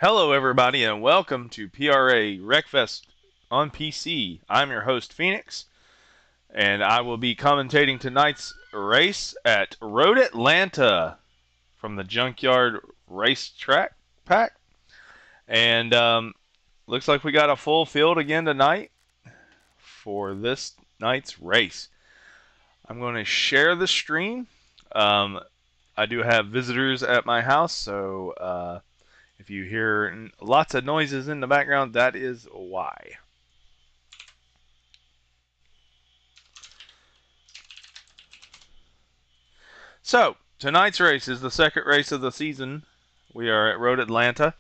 Hello, everybody, and welcome to PRA Wreckfest on PC. I'm your host, Phoenix, and I will be commentating tonight's race at Road Atlanta from the Junkyard Racetrack Pack. And looks like we got a full field again tonight for this night's race. I'm going to share the stream. I do have visitors at my house, so if you hear lots of noises in the background, that is why. So, tonight's race is the second race of the season. We are at Road Atlanta.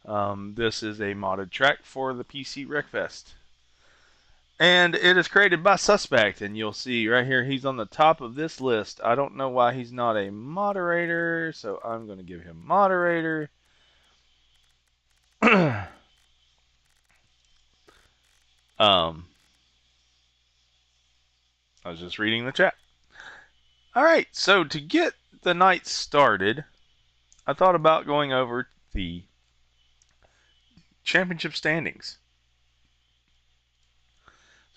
This is a modded track for the PC Wreckfest. And it is created by Suspect, and you'll see right here he's on the top of this list. I don't know why he's not a moderator, so I'm going to give him moderator. I was just reading the chat. Alright, so to get the night started, I thought about going over the championship standings.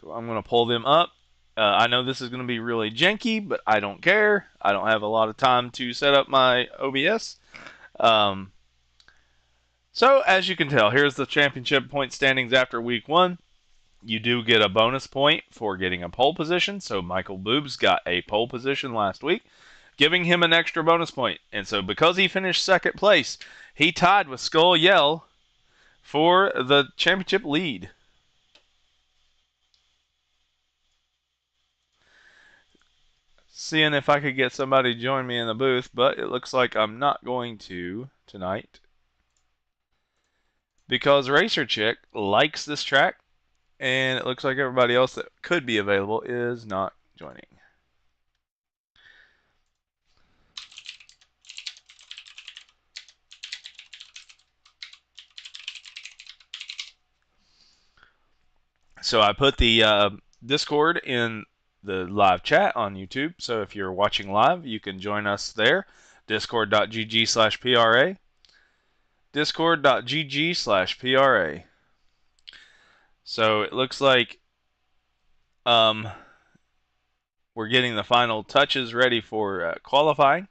So I'm going to pull them up. I know this is going to be really janky, but I don't care. I don't have a lot of time to set up my OBS. So as you can tell, here's the championship point standings after week 1. You do get a bonus point for getting a pole position. So Michael Boobs got a pole position last week, giving him an extra bonus point. And so because he finished second place, he tied with Skull Yell for the championship lead. Seeing if I could get somebody to join me in the booth, but it looks like I'm not going to tonight because Racer Chick likes this track, and it looks like everybody else that could be available is not joining. So I put the Discord in the live chat on YouTube. So if you're watching live, you can join us there. Discord.gg/PRA. Discord.gg/PRA. So it looks like we're getting the final touches ready for qualifying.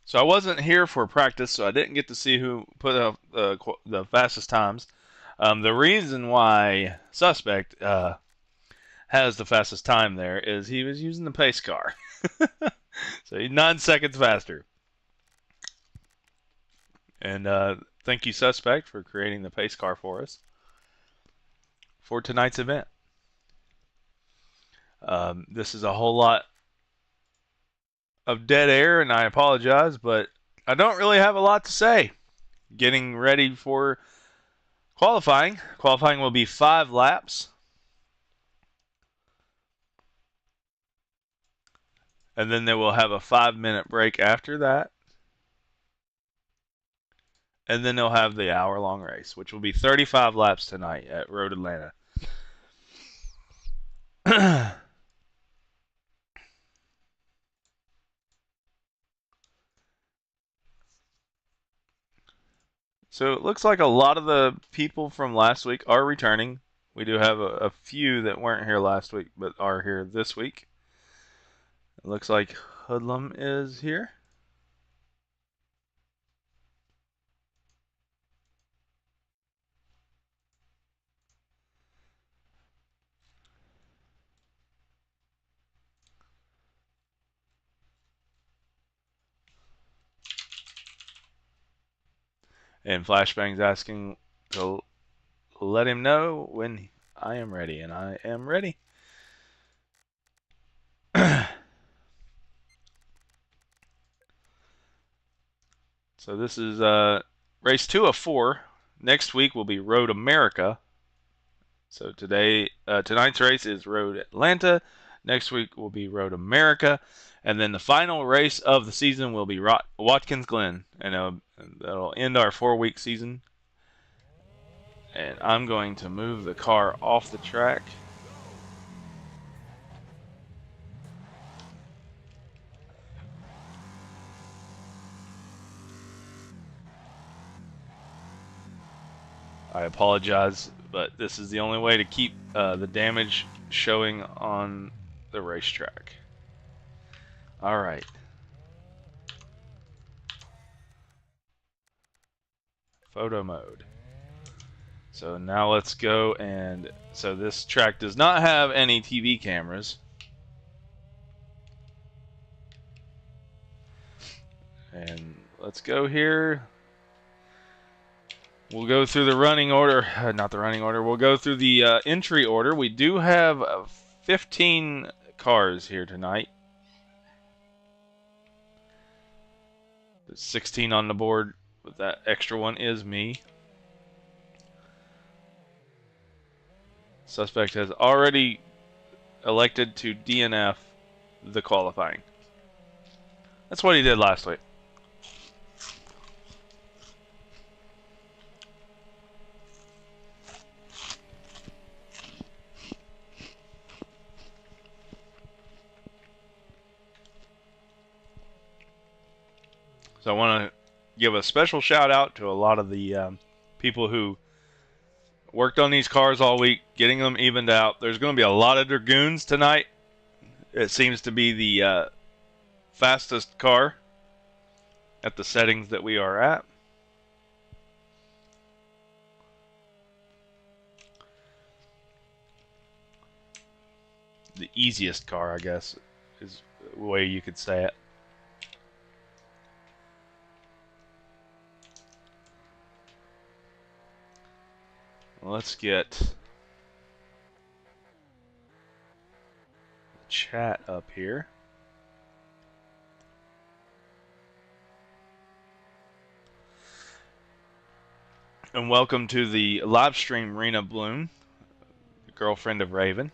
So I wasn't here for practice, so I didn't get to see who put up the fastest times. The reason why Suspect has the fastest time there is he was using the pace car. So he's 9 seconds faster. And thank you, Suspect, for creating the pace car for us for tonight's event. This is a whole lot of dead air, and I apologize, but I don't really have a lot to say. Getting ready for qualifying. Qualifying will be 5 laps. And then they will have a 5-minute break after that. And then they'll have the hour-long race, which will be 35 laps tonight at Road Atlanta. So it looks like a lot of the people from last week are returning. We do have a few that weren't here last week but are here this week. It looks like Hoodlum is here. And Flashbang's asking to let him know when I am ready, and I am ready. So this is race 2 of 4. Next week will be Road America. So tonight's race is Road Atlanta. Next week will be Road America, and then the final race of the season will be Watkins Glen, and that'll end our 4-week season. And I'm going to move the car off the track. I apologize, but this is the only way to keep the damage showing on the racetrack. All right. Photo mode. So now let's go, and so this track does not have any TV cameras. And let's go here. We'll go through the running order, not the running order. We'll go through the entry order. We do have 15 cars here tonight. There's 16 on the board, but that extra one is me. Suspect has already elected to DNF the qualifying. That's what he did last week. So I want to give a special shout out to a lot of the people who worked on these cars all week, getting them evened out. There's going to be a lot of Dragoons tonight. It seems to be the fastest car at the settings that we are at. The easiest car, I guess, is the way you could say it. Let's get the chat up here. And welcome to the live stream, Rena Bloom, the girlfriend of Raven.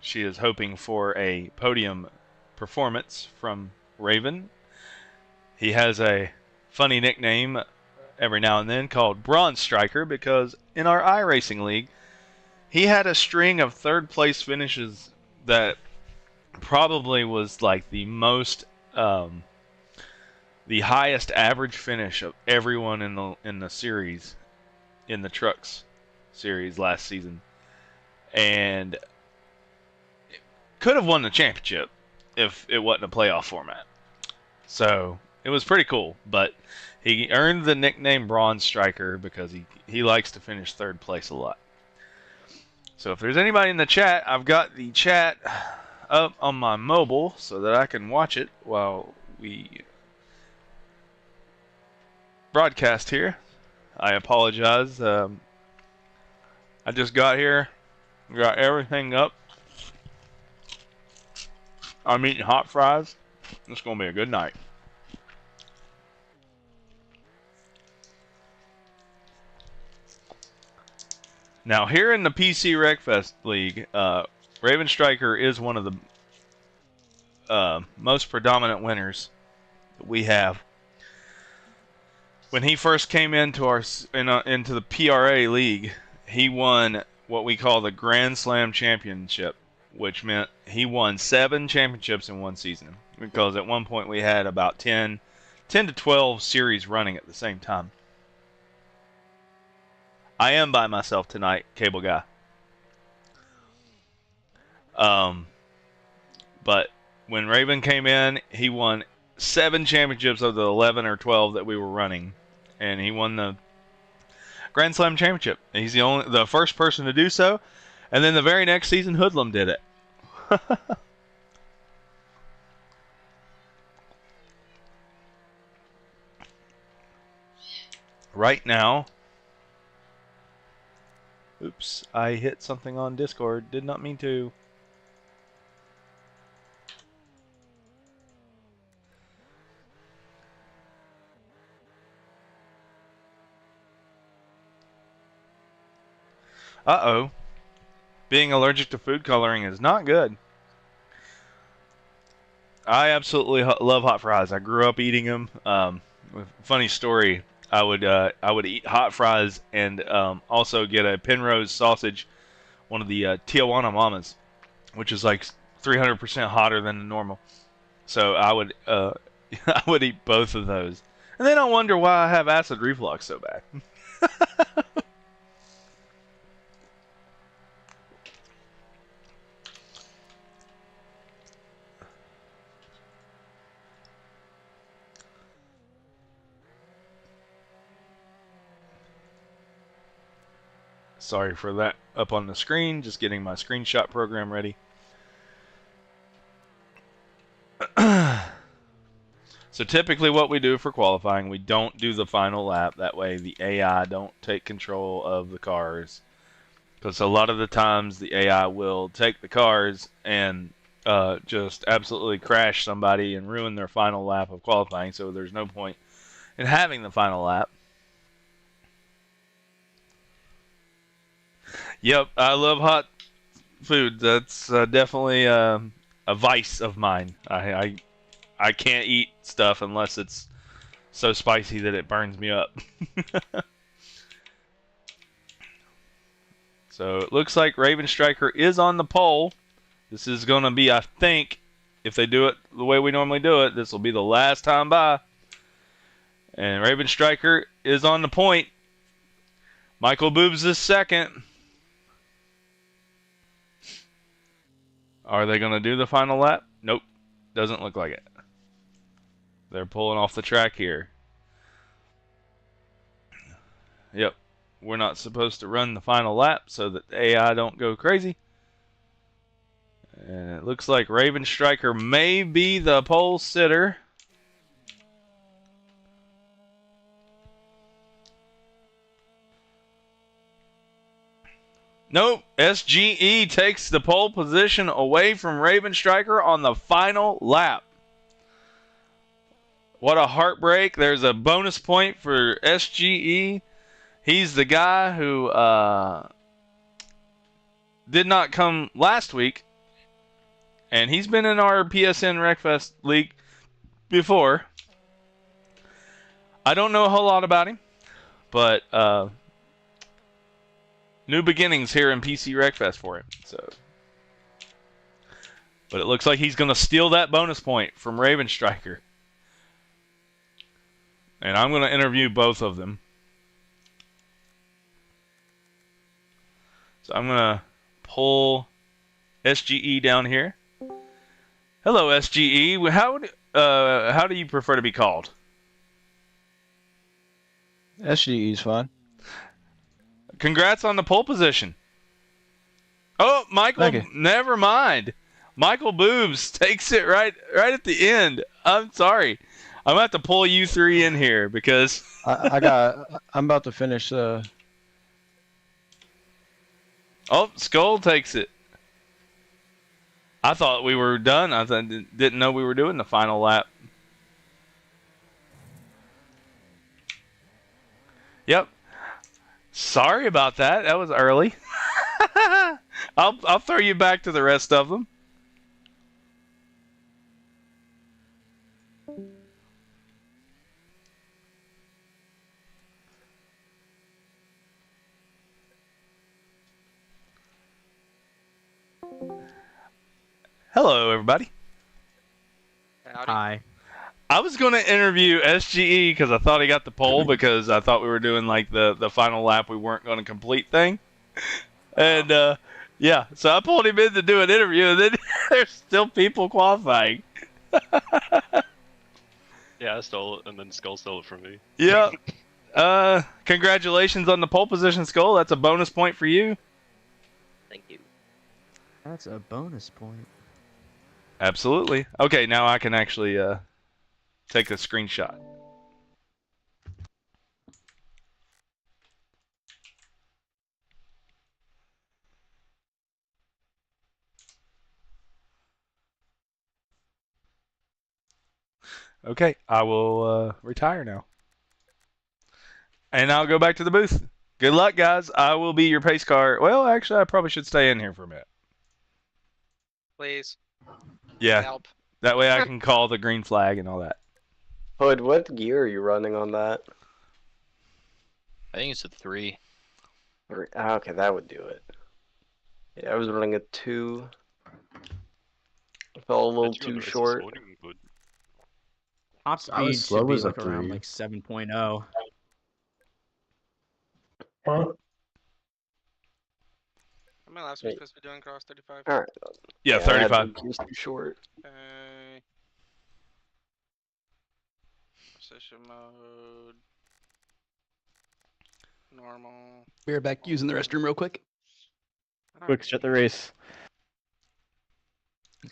She is hoping for a podium performance from Raven. He has a funny nickname every now and then called Bronze Striker because in our iRacing league, he had a string of third place finishes that probably was like the most, the highest average finish of everyone in the series, in the trucks series last season, and could have won the championship if it wasn't a playoff format. So it was pretty cool, but he earned the nickname Bronze Striker because he likes to finish third place a lot. So if there's anybody in the chat, I've got the chat up on my mobile so that I can watch it while we broadcast here. I apologize. I just got here, got everything up. I'm eating hot fries. It's going to be a good night. Now, here in the PC Wreckfest League, Raven Striker is one of the most predominant winners that we have. When he first came into into the PRA League, he won what we call the Grand Slam Championship, which meant he won 7 championships in one season. Because at one point we had about 10 to 12 series running at the same time. I am by myself tonight, Cable Guy. But when Raven came in, he won 7 championships of the 11 or 12 that we were running, and he won the Grand Slam Championship. He's the first person to do so, and then the very next season, Hoodlum did it. Right now, oops, I hit something on Discord. Did not mean to. Uh-oh. Being allergic to food coloring is not good. I absolutely love hot fries. I grew up eating them. Funny story. I would eat hot fries and also get a Penrose sausage, one of the Tijuana Mamas, which is like 300% hotter than the normal. So I would I would eat both of those, and then I wonder why I have acid reflux so bad. Sorry for that up on the screen. Just getting my screenshot program ready. So typically what we do for qualifying, we don't do the final lap. That way the AI don't take control of the cars. Because a lot of the times the AI will take the cars and just absolutely crash somebody and ruin their final lap of qualifying. So there's no point in having the final lap. Yep, I love hot food. That's definitely a vice of mine. I can't eat stuff unless it's so spicy that it burns me up. So it looks like Raven Striker is on the pole. This is going to be, I think, if they do it the way we normally do it, this will be the last time by. And Raven Striker is on the point. Michael Boobs is second. Are they going to do the final lap? Nope. Doesn't look like it. They're pulling off the track here. Yep. We're not supposed to run the final lap so that the AI don't go crazy. And it looks like Raven Striker may be the pole sitter. Nope. SGE takes the pole position away from Raven Striker on the final lap. What a heartbreak. There's a bonus point for SGE. He's the guy who did not come last week. And he's been in our PSN Wreckfest League before. I don't know a whole lot about him. But new beginnings here in PC Wreckfest for him. But it looks like he's going to steal that bonus point from Raven Striker. And I'm going to interview both of them. So I'm going to pull SGE down here. Hello, SGE. How do you prefer to be called? SGE is fine. Congrats on the pole position. Oh, Michael, never mind. Michael Boobs takes it right at the end. I'm sorry. I'm going to have to pull you three in here because I'm about to finish. Oh, Skull takes it. I thought we were done. Didn't know we were doing the final lap. Yep. Sorry about that. That was early. I'll throw you back to the rest of them. Hello, everybody. Howdy. Hi. I was going to interview SGE because I thought he got the pole because I thought we were doing like the final lap we weren't going to complete thing. And yeah, so I pulled him in to do an interview, and then there's still people qualifying. Yeah, I stole it, and then Skull stole it from me. Yeah. Congratulations on the pole position, Skull. That's a bonus point for you. Thank you. That's a bonus point. Absolutely. Okay, now I can actually take a screenshot. Okay, I will retire now. And I'll go back to the booth. Good luck, guys. I will be your pace car. Well, actually, I probably should stay in here for a minute. Please. Yeah, Help. that way I can call the green flag and all that. Hood, what gear are you running on that? I think it's a 3. Okay, that would do it. Yeah, I was running a 2. I fell a little Bet you on the too race this short. morning, but Top I was speed slow should be as a like around 3. like 7.0. How many laps are we supposed to be doing across 35? Alright. Yeah, I had 35. the gears too short. Session mode. Normal. Be right back using the restroom real quick. Quick, shut the race.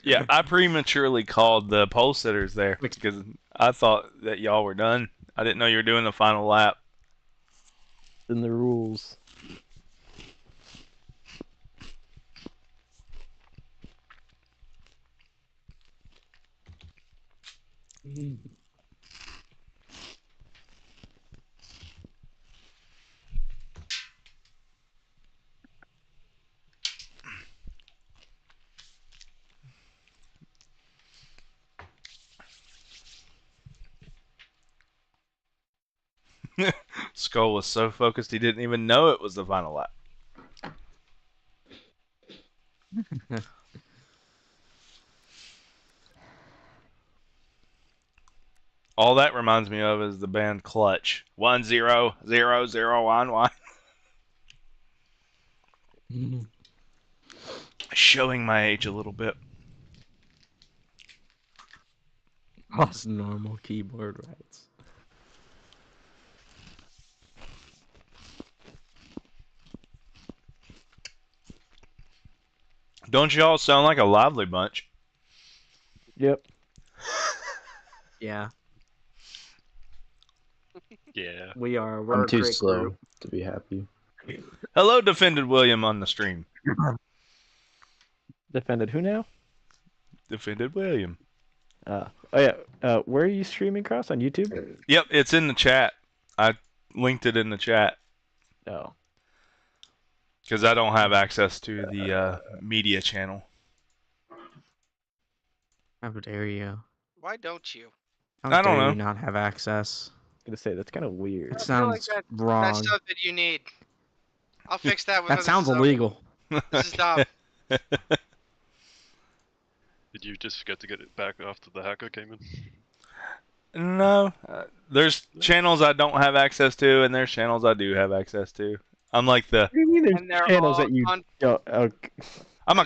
Yeah, I prematurely called the pole sitters there because I thought that y'all were done. I didn't know you were doing the final lap. In the rules. Skull was so focused he didn't even know it was the final lap. All that reminds me of is the band Clutch. 1-0-0-0-1-1. Showing my age a little bit. That's normal keyboard rights. Don't y'all sound like a lively bunch? Yep. Yeah, yeah. we are. We're I'm a too great slow group. to be happy. Hello, Defended William on the stream. Defended who now? Defended William. Oh yeah. Where are you streaming across on YouTube? Yep, it's in the chat. I linked it in the chat Oh. because I don't have access to the media channel. How dare you? Why don't you? How I don't dare know. you not have access? I'm gonna say that's kind of weird. It I feel like sounds That's wrong. stuff that you need. I'll fix that when That this sounds is over. illegal. This is dumb. Did you just forget to get it back after the hacker came in? No, there's channels I don't have access to, and there's channels I do have access to. I'm like the What do you mean And they're there's channels all that you on- don't? I'm a and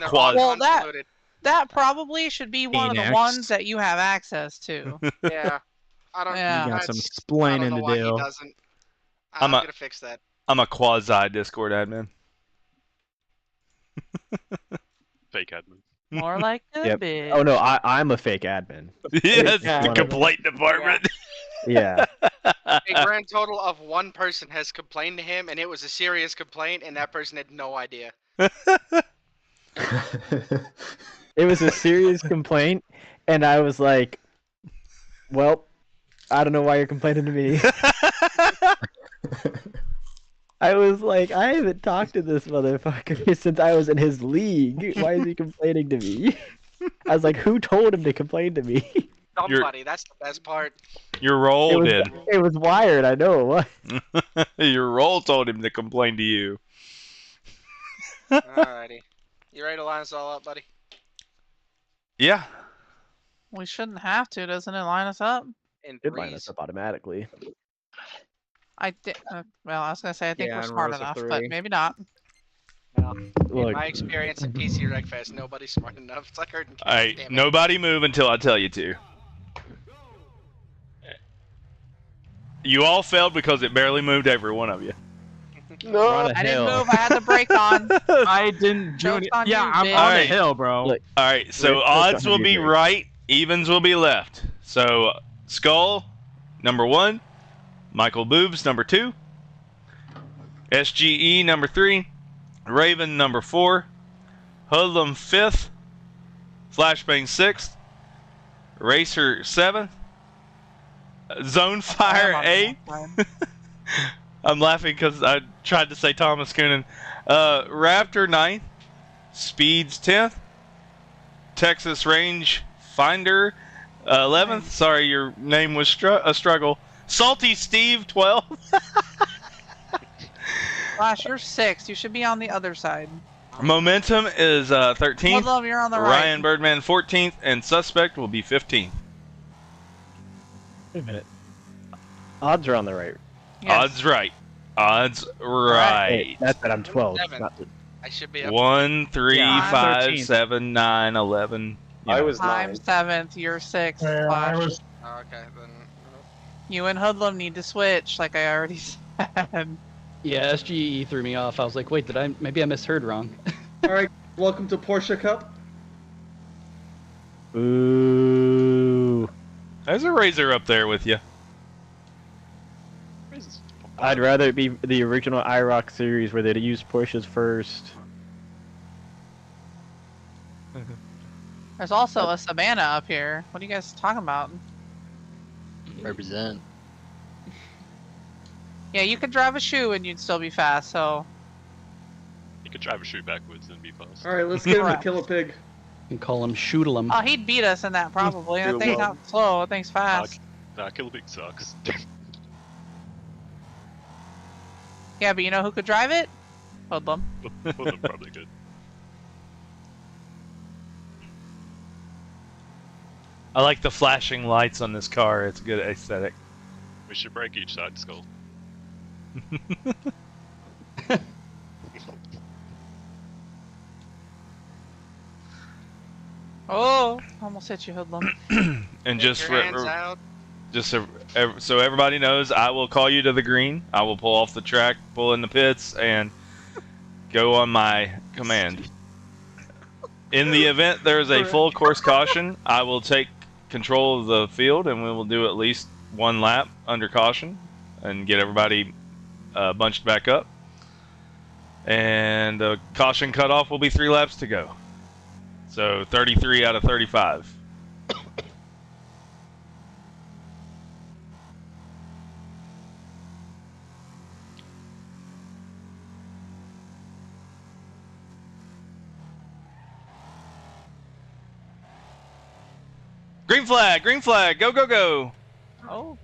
they're all quad. Well, that- undiluted. That probably should be one of the Phoenix. ones that you have access to. Yeah. I don't. Yeah. You got some that's- explaining I don't know to why do. he doesn't. I'm I'm a- gonna fix that. I'm a quasi Discord admin. Fake admin. More like a Yep. bitch. Oh no, I'm a fake admin. Yes, Yeah. the complaint department. Yeah. A grand total of one person has complained to him, and it was a serious complaint, and that person had no idea. It was a serious complaint, and I was like, "Well, I don't know why you're complaining to me." I was like, "I haven't talked to this motherfucker since I was in his league. Why is he complaining to me?" I was like, "Who told him to complain to me?" Somebody. That's the best part. Your role It was, did. it was wired. I know it was. Your role told him to complain to you. Alrighty. You ready to line us all up, buddy? Yeah. We shouldn't have to. Doesn't it line us up? In It lined threes. us up automatically. I did. Well, I was gonna say I think Yeah, we're in smart rows of enough, 3. but maybe not. In Look, my experience in PC Wreckfest, nobody's smart enough. It's like herding cats. Alright, Damn it. nobody move until I tell you to. You all failed because it barely moved every one of you. we're on No. a I didn't hill. move. I had the brake on. I didn't do Joke's it. on Yeah, you, I'm bitch. on the Alright. hill, bro. Look, Alright, so Wait, odds will 100 be degrees. right, evens will be left. So, Skull, number 1. Michael Boobs, number 2. SGE, number 3. Raven, number 4. Hoodlum, 5th. Flashbang, 6th. Racer, 7th. Zone Fire, I am on 8th. the left side. I'm laughing because I tried to say Thomas Coonan. Raptor 9th, Speeds 10th, Texas Range Finder 11th. Sorry, your name was a struggle. Salty Steve 12th. Flash, you're 6th. You should be on the other side. Momentum is 13th. Hoodlum, you're on the Ryan right. Birdman 14th, and Suspect will be 15th. Wait a minute. Odds are on the right. Yes. Odds right. Odds right. Hey, that's that I'm 12. Seven. Not, I should be up. 1, 3, Yeah, I'm 5, 13th. 7, 9, 11. You I know. was I'm 9. 7th. You're 6th. I Flash. was Oh, okay, then. You and Hoodlum need to switch, like I already said. Yeah, SGE threw me off. I was like, wait, maybe I misheard wrong. all right. Welcome to Porsche Cup. ooh. There's a Razor up there with you. I'd rather it be the original iRock series where they'd use Porsches first. There's also a Savannah up here. What are you guys talking about? Represent. Yeah, you could drive a shoe and you'd still be fast, so... You could drive a shoe backwards and be fast. All right, let's get him to Correct. kill a pig. And call him Shoodlem. Oh, he'd beat us in that probably. That Do thing's well. not slow, that thing's fast. Nah, Kill Big sucks. Yeah, but you know who could drive it? Hoodlum. Well, they're probably good. I like the flashing lights on this car. It's a good aesthetic. We should break each side skull. Oh, almost hit you, Hoodlum. And Get just your hands out. so everybody knows, I will call you to the green. I will pull off the track, pull in the pits, and go on my command. In the event there is a full course caution, I will take control of the field, and we will do at least one lap under caution and get everybody bunched back up. And the caution cutoff will be 3 laps to go. So 33 out of 35. Green flag, go, go, go. Oh.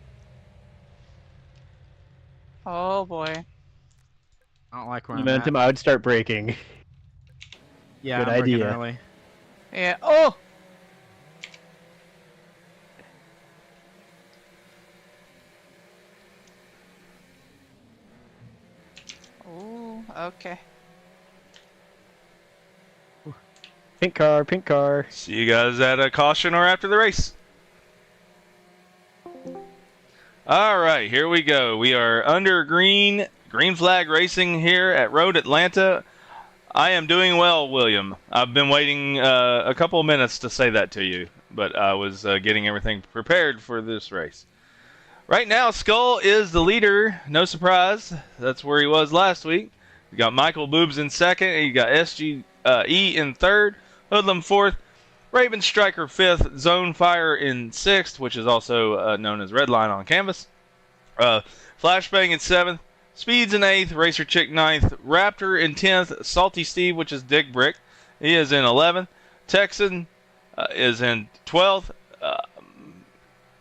Oh boy. I don't like where I'm Momentum, at. I would start braking. Yeah, Good I'm braking idea. early. Yeah. Oh! Ooh, okay. Pink car, pink car. See you guys at a caution or after the race. All right, here we go. We are under green flag racing here at Road Atlanta. I am doing well, William. I've been waiting a couple of minutes to say that to you, but I was getting everything prepared for this race. Right now, Skull is the leader. No surprise. That's where he was last week. You got Michael Boobs in second. And you got SGE in third. Hoodlum fourth. Raven Striker fifth. Zone Fire in sixth, which is also known as Red Line on canvas. Flashbang in seventh. Speeds in 8th, Racer Chick 9th, Raptor in 10th, Salty Steve, which is Dick Brick, he is in 11th, Texan is in 12th,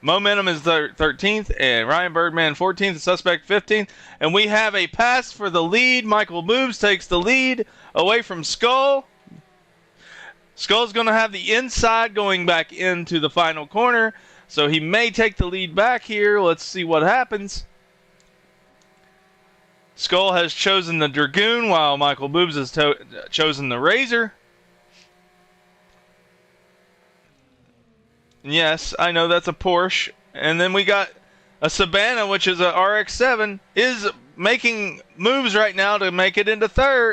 Momentum is 13th, and Ryan Birdman 14th, Suspect 15th, and we have a pass for the lead. Michael Boobs takes the lead away from Skull. Skull's going to have the inside going back into the final corner, so he may take the lead back here. Let's see what happens. Skull has chosen the Dragoon, while Michael Boobs has chosen the Razor. Yes, I know that's a Porsche. And then we got a Savannah, which is a RX-7, is making moves right now to make it into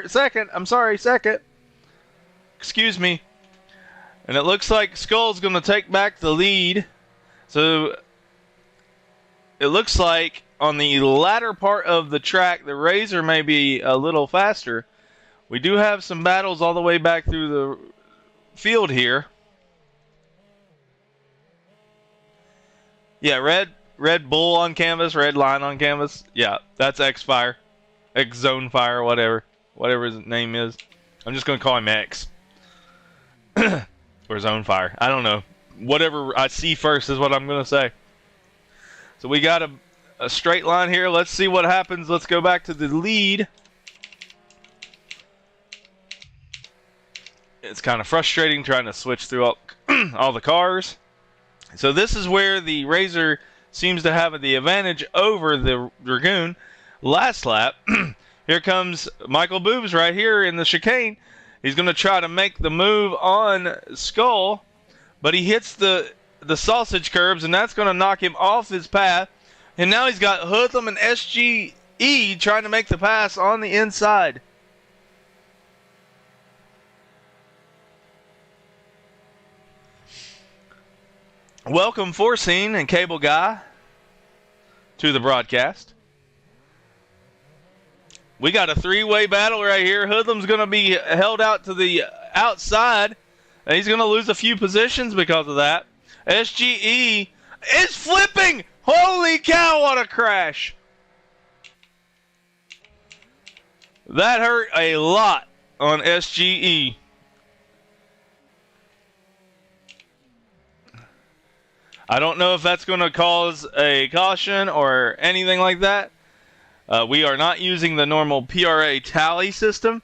second. Excuse me. And it looks like Skull's going to take back the lead. So it looks like on the latter part of the track, the Razor may be a little faster. We do have some battles all the way back through the field here. Yeah, red bull on canvas, red line on canvas. Yeah, that's X-Fire. X-Zone Fire, whatever his name is. I'm just going to call him X. Or Zone Fire. I don't know. Whatever I see first is what I'm going to say. So we got a straight line here. Let's see what happens. Let's go back to the lead. It's kind of frustrating trying to switch through all the cars. So this is where the Razor seems to have the advantage over the Dragoon. Last lap, here comes Michael Boobs right here in the chicane. He's going to try to make the move on Skull, but he hits the sausage curbs, and that's going to knock him off his path. And now he's got Hoodlum and SGE trying to make the pass on the inside. Welcome, Foreseen and Cable Guy, to the broadcast. We got a three-way battle right here. Hoodlum's going to be held out to the outside. And he's going to lose a few positions because of that. SGE is flipping! Holy cow, what a crash! That hurt a lot on SGE. I don't know if that's going to cause a caution or anything like that. We are not using the normal PRA tally system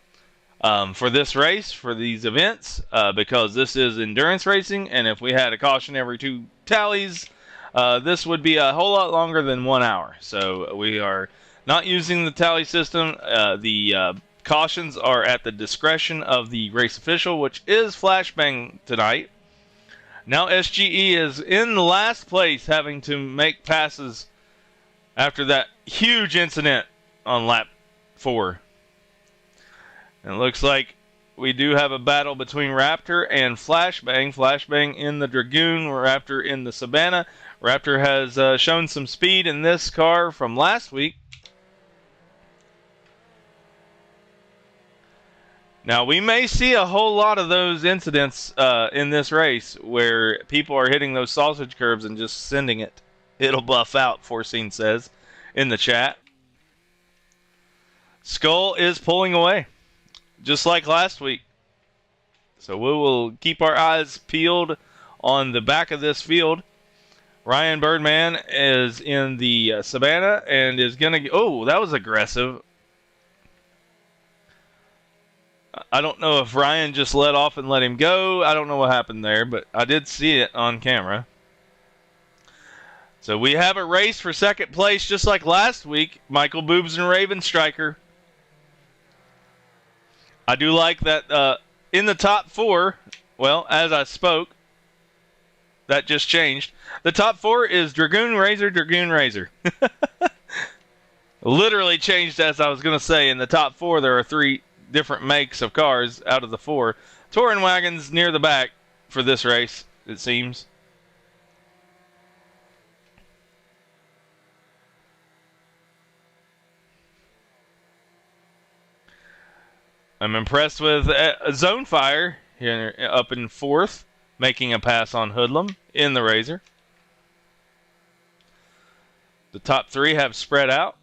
for this race, for these events, because this is endurance racing, and if we had a caution every 2 tallies, this would be a whole lot longer than 1 hour. So we are not using the tally system. The cautions are at the discretion of the race official, which is Flashbang tonight. Now SGE is in last place, having to make passes after that huge incident on lap 4. And it looks like we do have a battle between Raptor and Flashbang. Flashbang in the Dragoon, Raptor in the Savannah. Raptor has shown some speed in this car from last week. Now, we may see a whole lot of those incidents in this race where people are hitting those sausage curbs and just sending it. It'll buff out, Foreseen says in the chat. Skull is pulling away, just like last week. So we will keep our eyes peeled on the back of this field. Ryan Birdman is in the Savannah and is going to... Oh, that was aggressive. I don't know if Ryan just let off and let him go. I don't know what happened there, but I did see it on camera. So we have a race for second place just like last week. Michael Boobs and Raven Striker. I do like that in the top 4, well, as I spoke, that just changed. The top 4 is Dragoon Razor, Dragoon Razor. Literally changed as I was going to say. In the top 4, there are 3 different makes of cars out of the 4. Touring wagons near the back for this race, it seems. I'm impressed with Zone Fire here up in 4th, making a pass on Hoodlum in the Razor. The top 3 have spread out.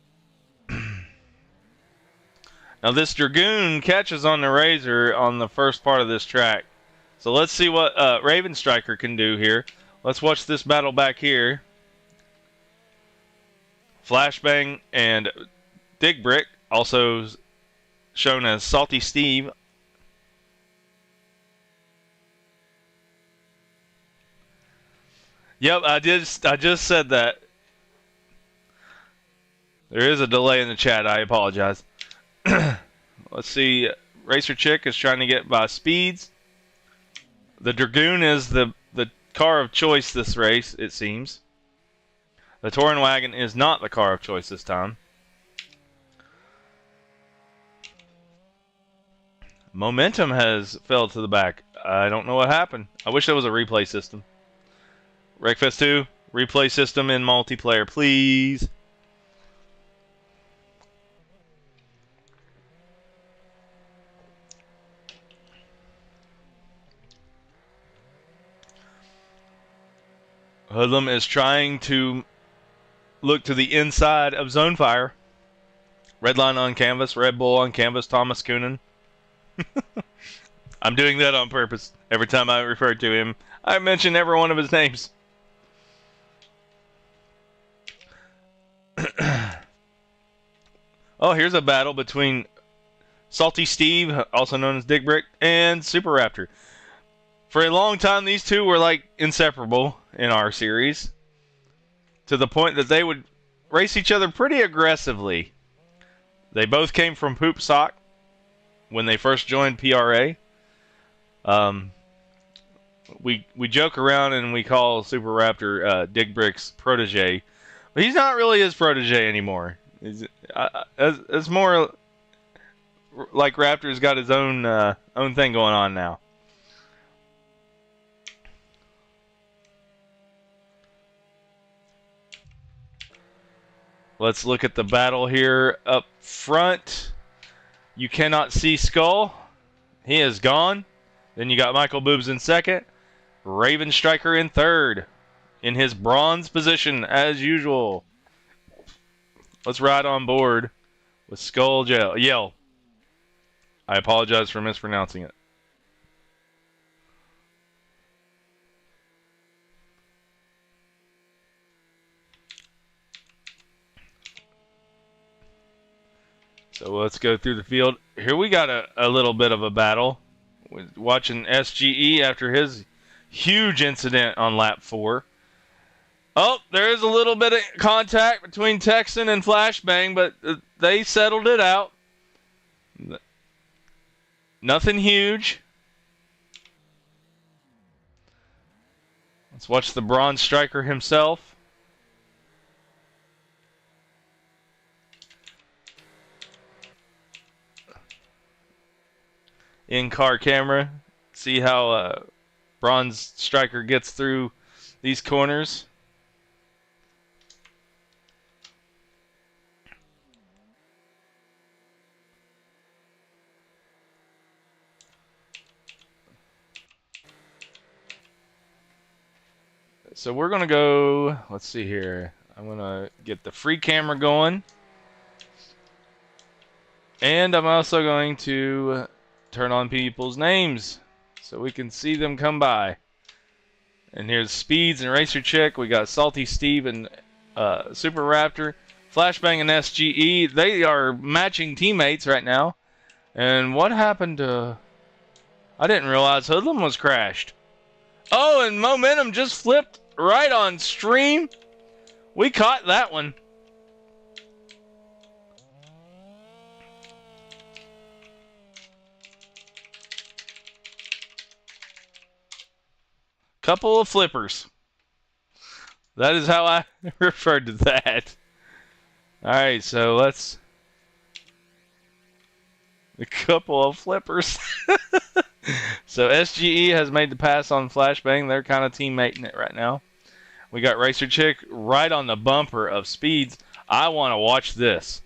Now this Dragoon catches on the Razor on the first part of this track. So let's see what Raven Striker can do here. Let's watch this battle back here. Flashbang and Dig Brick, also shown as Salty Steve. Yep, I just said that. There is a delay in the chat. I apologize. Let's see. Racer Chick is trying to get by speeds. The Dragoon is the car of choice this race, it seems. The Touring Wagon is not the car of choice this time. Momentum has fell to the back. I don't know what happened. I wish there was a replay system. Wreckfest 2, replay system in multiplayer, please. Hoodlum is trying to look to the inside of Zone Fire. Redline on canvas, Red Bull on canvas, Thomas Coonan. I'm doing that on purpose. Every time I refer to him, I mention every one of his names. Oh, here's a battle between Salty Steve, also known as Dick Brick, and Super Raptor. For a long time, these two were like inseparable in our series, to the point that they would race each other pretty aggressively. They both came from Poop Sock when they first joined PRA. We joke around and we call Super Raptor Dick Brick's protege, but he's not really his protege anymore. It's more like Raptor's got his own thing going on now. Let's look at the battle here up front. You cannot see Skull. He is gone. Then you got Michael Boobs in second. Raven Striker in third. In his bronze position, as usual. Let's ride on board with Skull Yell. I apologize for mispronouncing it. So let's go through the field. Here we got a little bit of a battle. Watching SGE after his huge incident on lap 4. Oh, there is a little bit of contact between Texan and Flashbang, but they settled it out. Nothing huge. Let's watch the Bronze Striker himself. In-car camera. See how Bronze Striker gets through these corners. So we're going to go, let's see here. I'm going to get the free camera going. And I'm also going to turn on people's names so we can see them come by. And here's Speeds and Racer Chick. We got Salty Steve and Super Raptor. Flashbang and SGE. They are matching teammates right now. And what happened to... I didn't realize Hoodlum was crashed. Oh, and Momentum just flipped right on stream. We caught that one. Couple of flippers. That is how I referred to that. Alright, so let's... A couple of flippers. So SGE has made the pass on Flashbang. They're kind of teammating it right now. We got Racer Chick right on the bumper of Speeds. I want to watch this.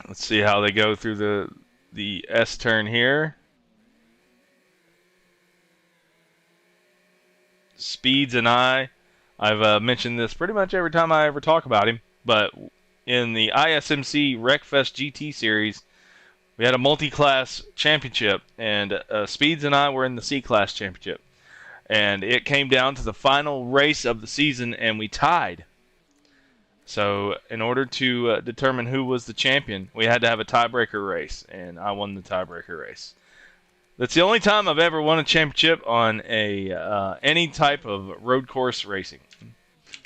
Let's see how they go through the S turn here. Speeds and I've mentioned this pretty much every time I ever talk about him, but in the ISMC Wreckfest GT series, we had a multi-class championship, and Speeds and I were in the C-class championship. And it came down to the final race of the season, and we tied. So in order to determine who was the champion, we had to have a tiebreaker race, and I won the tiebreaker race. That's the only time I've ever won a championship on a any type of road course racing.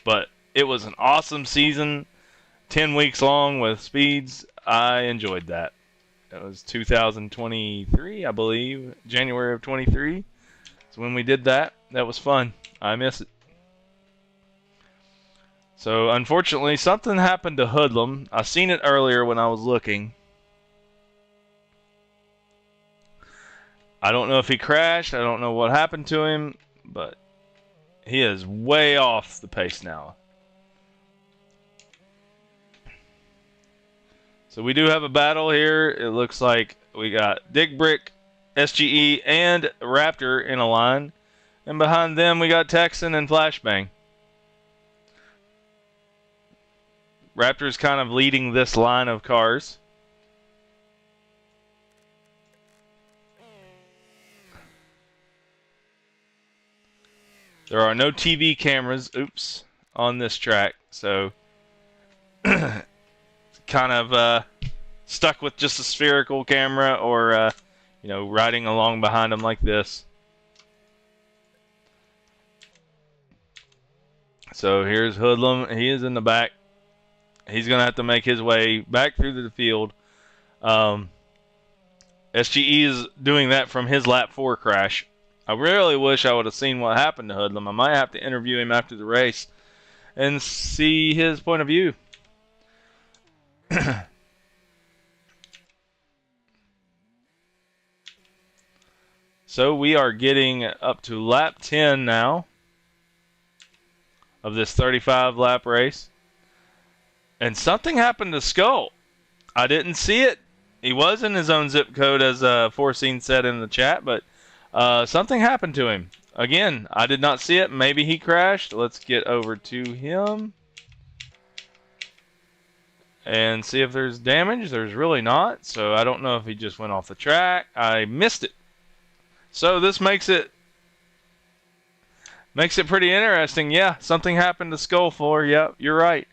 But it was an awesome season, 10 weeks long with Speeds. I enjoyed that. It was 2023, I believe, January of 23. So when we did that, that was fun. I miss it. So unfortunately, something happened to Hoodlum. I seen it earlier when I was looking. I don't know if he crashed. I don't know what happened to him, but he is way off the pace now. So we do have a battle here. It looks like we got Dick Brick, SGE, and Raptor in a line. And behind them we got Texan and Flashbang. Raptor's kind of leading this line of cars. There are no TV cameras, on this track, so kind of stuck with just a spherical camera or, riding along behind them like this. So here's Hoodlum. He is in the back. He's going to have to make his way back through the field. SGE is doing that from his lap 4 crash. I really wish I would have seen what happened to Hoodlum. I might have to interview him after the race and see his point of view. So we are getting up to lap 10 now of this 35 lap race. And something happened to Skull. I didn't see it. He was in his own zip code, as Foreseen said in the chat, but something happened to him. Again, I did not see it. Maybe he crashed. Let's get over to him and see if there's damage. There's really not, so I don't know if he just went off the track. I missed it. So this makes it pretty interesting. Yeah, something happened to Skull 4. Yep, you're right.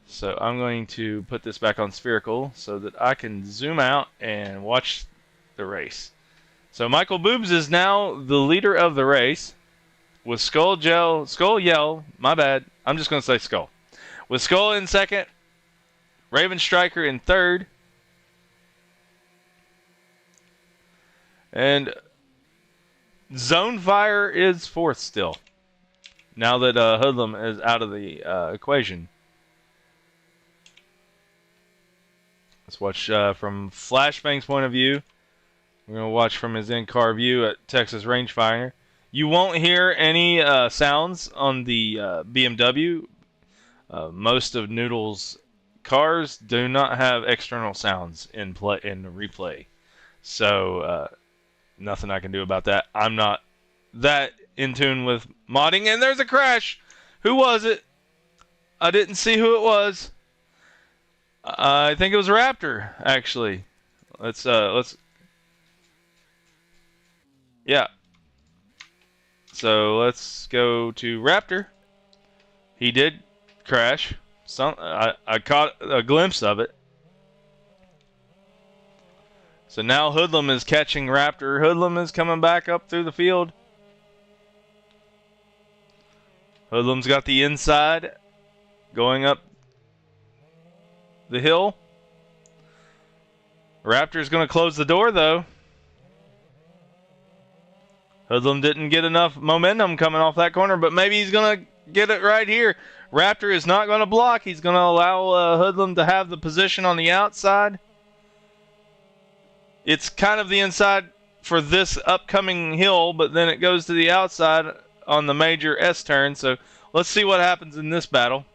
So I'm going to put this back on spherical so that I can zoom out and watch the race. So Michael Boobs is now the leader of the race with Skull Yell, my bad, I'm just going to say Skull. With Skull in second, Raven Striker in third, and Zone Fire is fourth still, now that Hoodlum is out of the equation. Let's watch from Flashbang's point of view. We're going to watch from his in-car view at Texas Rangefinder. You won't hear any sounds on the BMW. Most of Noodle's cars do not have external sounds in the replay. So nothing I can do about that. I'm not that in tune with modding. And there's a crash. Who was it? I didn't see who it was. I think it was Raptor, actually. Let's yeah. So let's go to Raptor. He did crash. I caught a glimpse of it. So now Hoodlum is catching Raptor. Hoodlum is coming back up through the field. Hoodlum's got the inside going up the hill. Raptor's going to close the door, though. Hoodlum didn't get enough momentum coming off that corner, but maybe he's going to get it right here. Raptor is not going to block. He's going to allow Hoodlum to have the position on the outside. It's kind of the inside for this upcoming hill, but then it goes to the outside on the major S turn. So let's see what happens in this battle.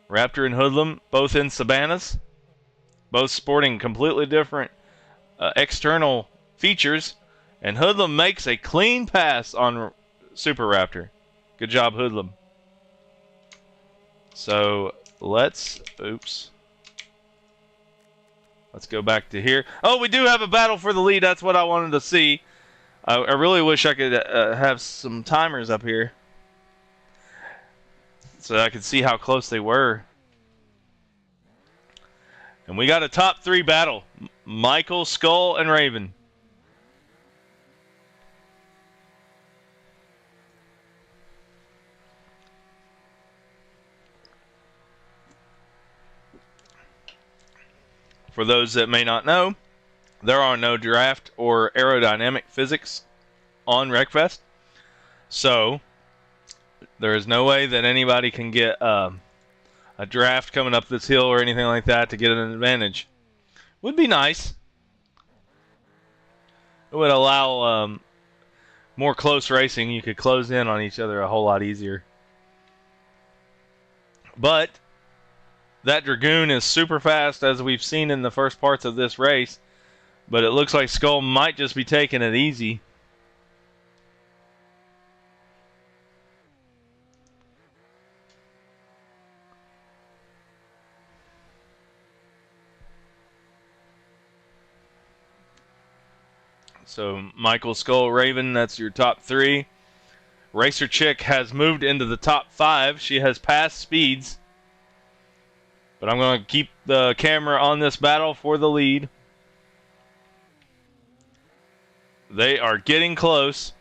Raptor and Hoodlum, both in Sabannas, both sporting completely different external features, and Hoodlum makes a clean pass on Super Raptor. Good job, Hoodlum. So let's go back to here. Oh, we do have a battle for the lead. That's what I wanted to see. I really wish I could have some timers up here so I could see how close they were. And we got a top 3 battle. Michael, Skull, and Raven. For those that may not know, there are no draft or aerodynamic physics on Wreckfest. So there is no way that anybody can get a draft coming up this hill or anything like that to get an advantage. Would be nice. It would allow more close racing. You could close in on each other a whole lot easier. But that Dragoon is super fast, as we've seen in the first parts of this race. But it looks like Skull might just be taking it easy. So Michael, Skull, Raven, that's your top 3. Racer Chick has moved into the top 5. She has passed Speeds. But I'm going to keep the camera on this battle for the lead. They are getting close.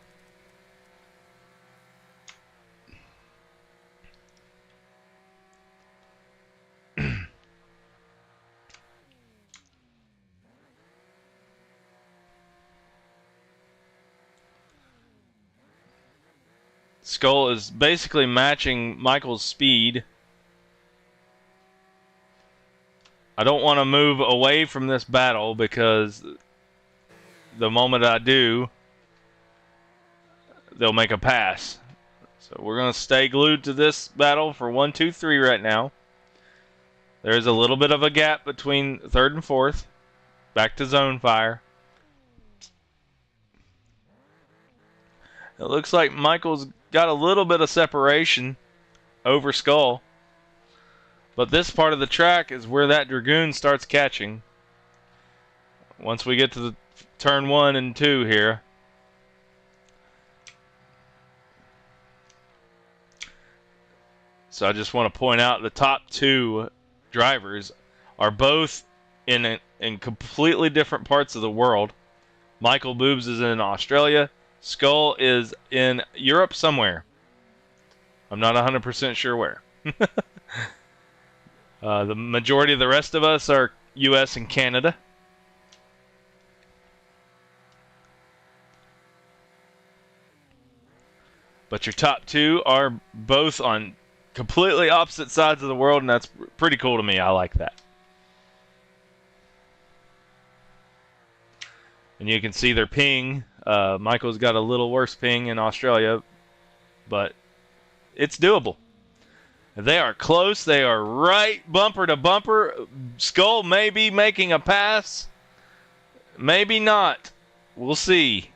Skull is basically matching Michael's speed. I don't want to move away from this battle because the moment I do, they'll make a pass. So we're going to stay glued to this battle for 1, 2, 3 right now. There's a little bit of a gap between 3rd and 4th. Back to zone fire. It looks like Michael's got a little bit of separation over Skull. But this part of the track is where that Dragoon starts catching. Once we get to the turn 1 and 2 here. So I just want to point out the top 2 drivers are both in completely different parts of the world. Michael Boobs is in Australia. Skull is in Europe somewhere. I'm not 100% sure where. The majority of the rest of us are US and Canada. But your top 2 are both on completely opposite sides of the world, and that's pretty cool to me. I like that. And you can see their ping. Michael's got a little worse ping in Australia, but it's doable. They are close. They are right bumper to bumper. Skull may be making a pass. Maybe not. We'll see.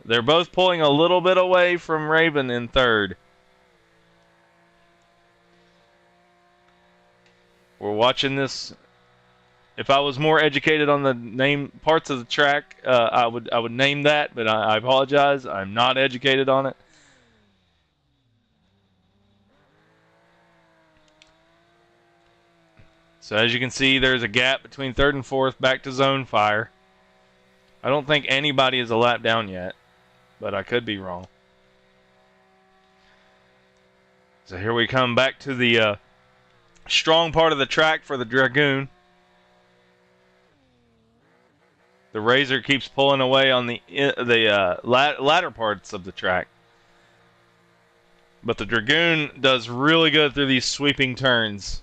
They're both pulling a little bit away from Raven in 3rd. We're watching this. If I was more educated on the name parts of the track, I would name that, but I apologize. I'm not educated on it. So as you can see, there's a gap between 3rd and 4th, back to zone fire. I don't think anybody is a lap down yet, but I could be wrong. So here we come back to the strong part of the track for the Dragoon. The Razor keeps pulling away on the latter parts of the track. But the Dragoon does really good through these sweeping turns.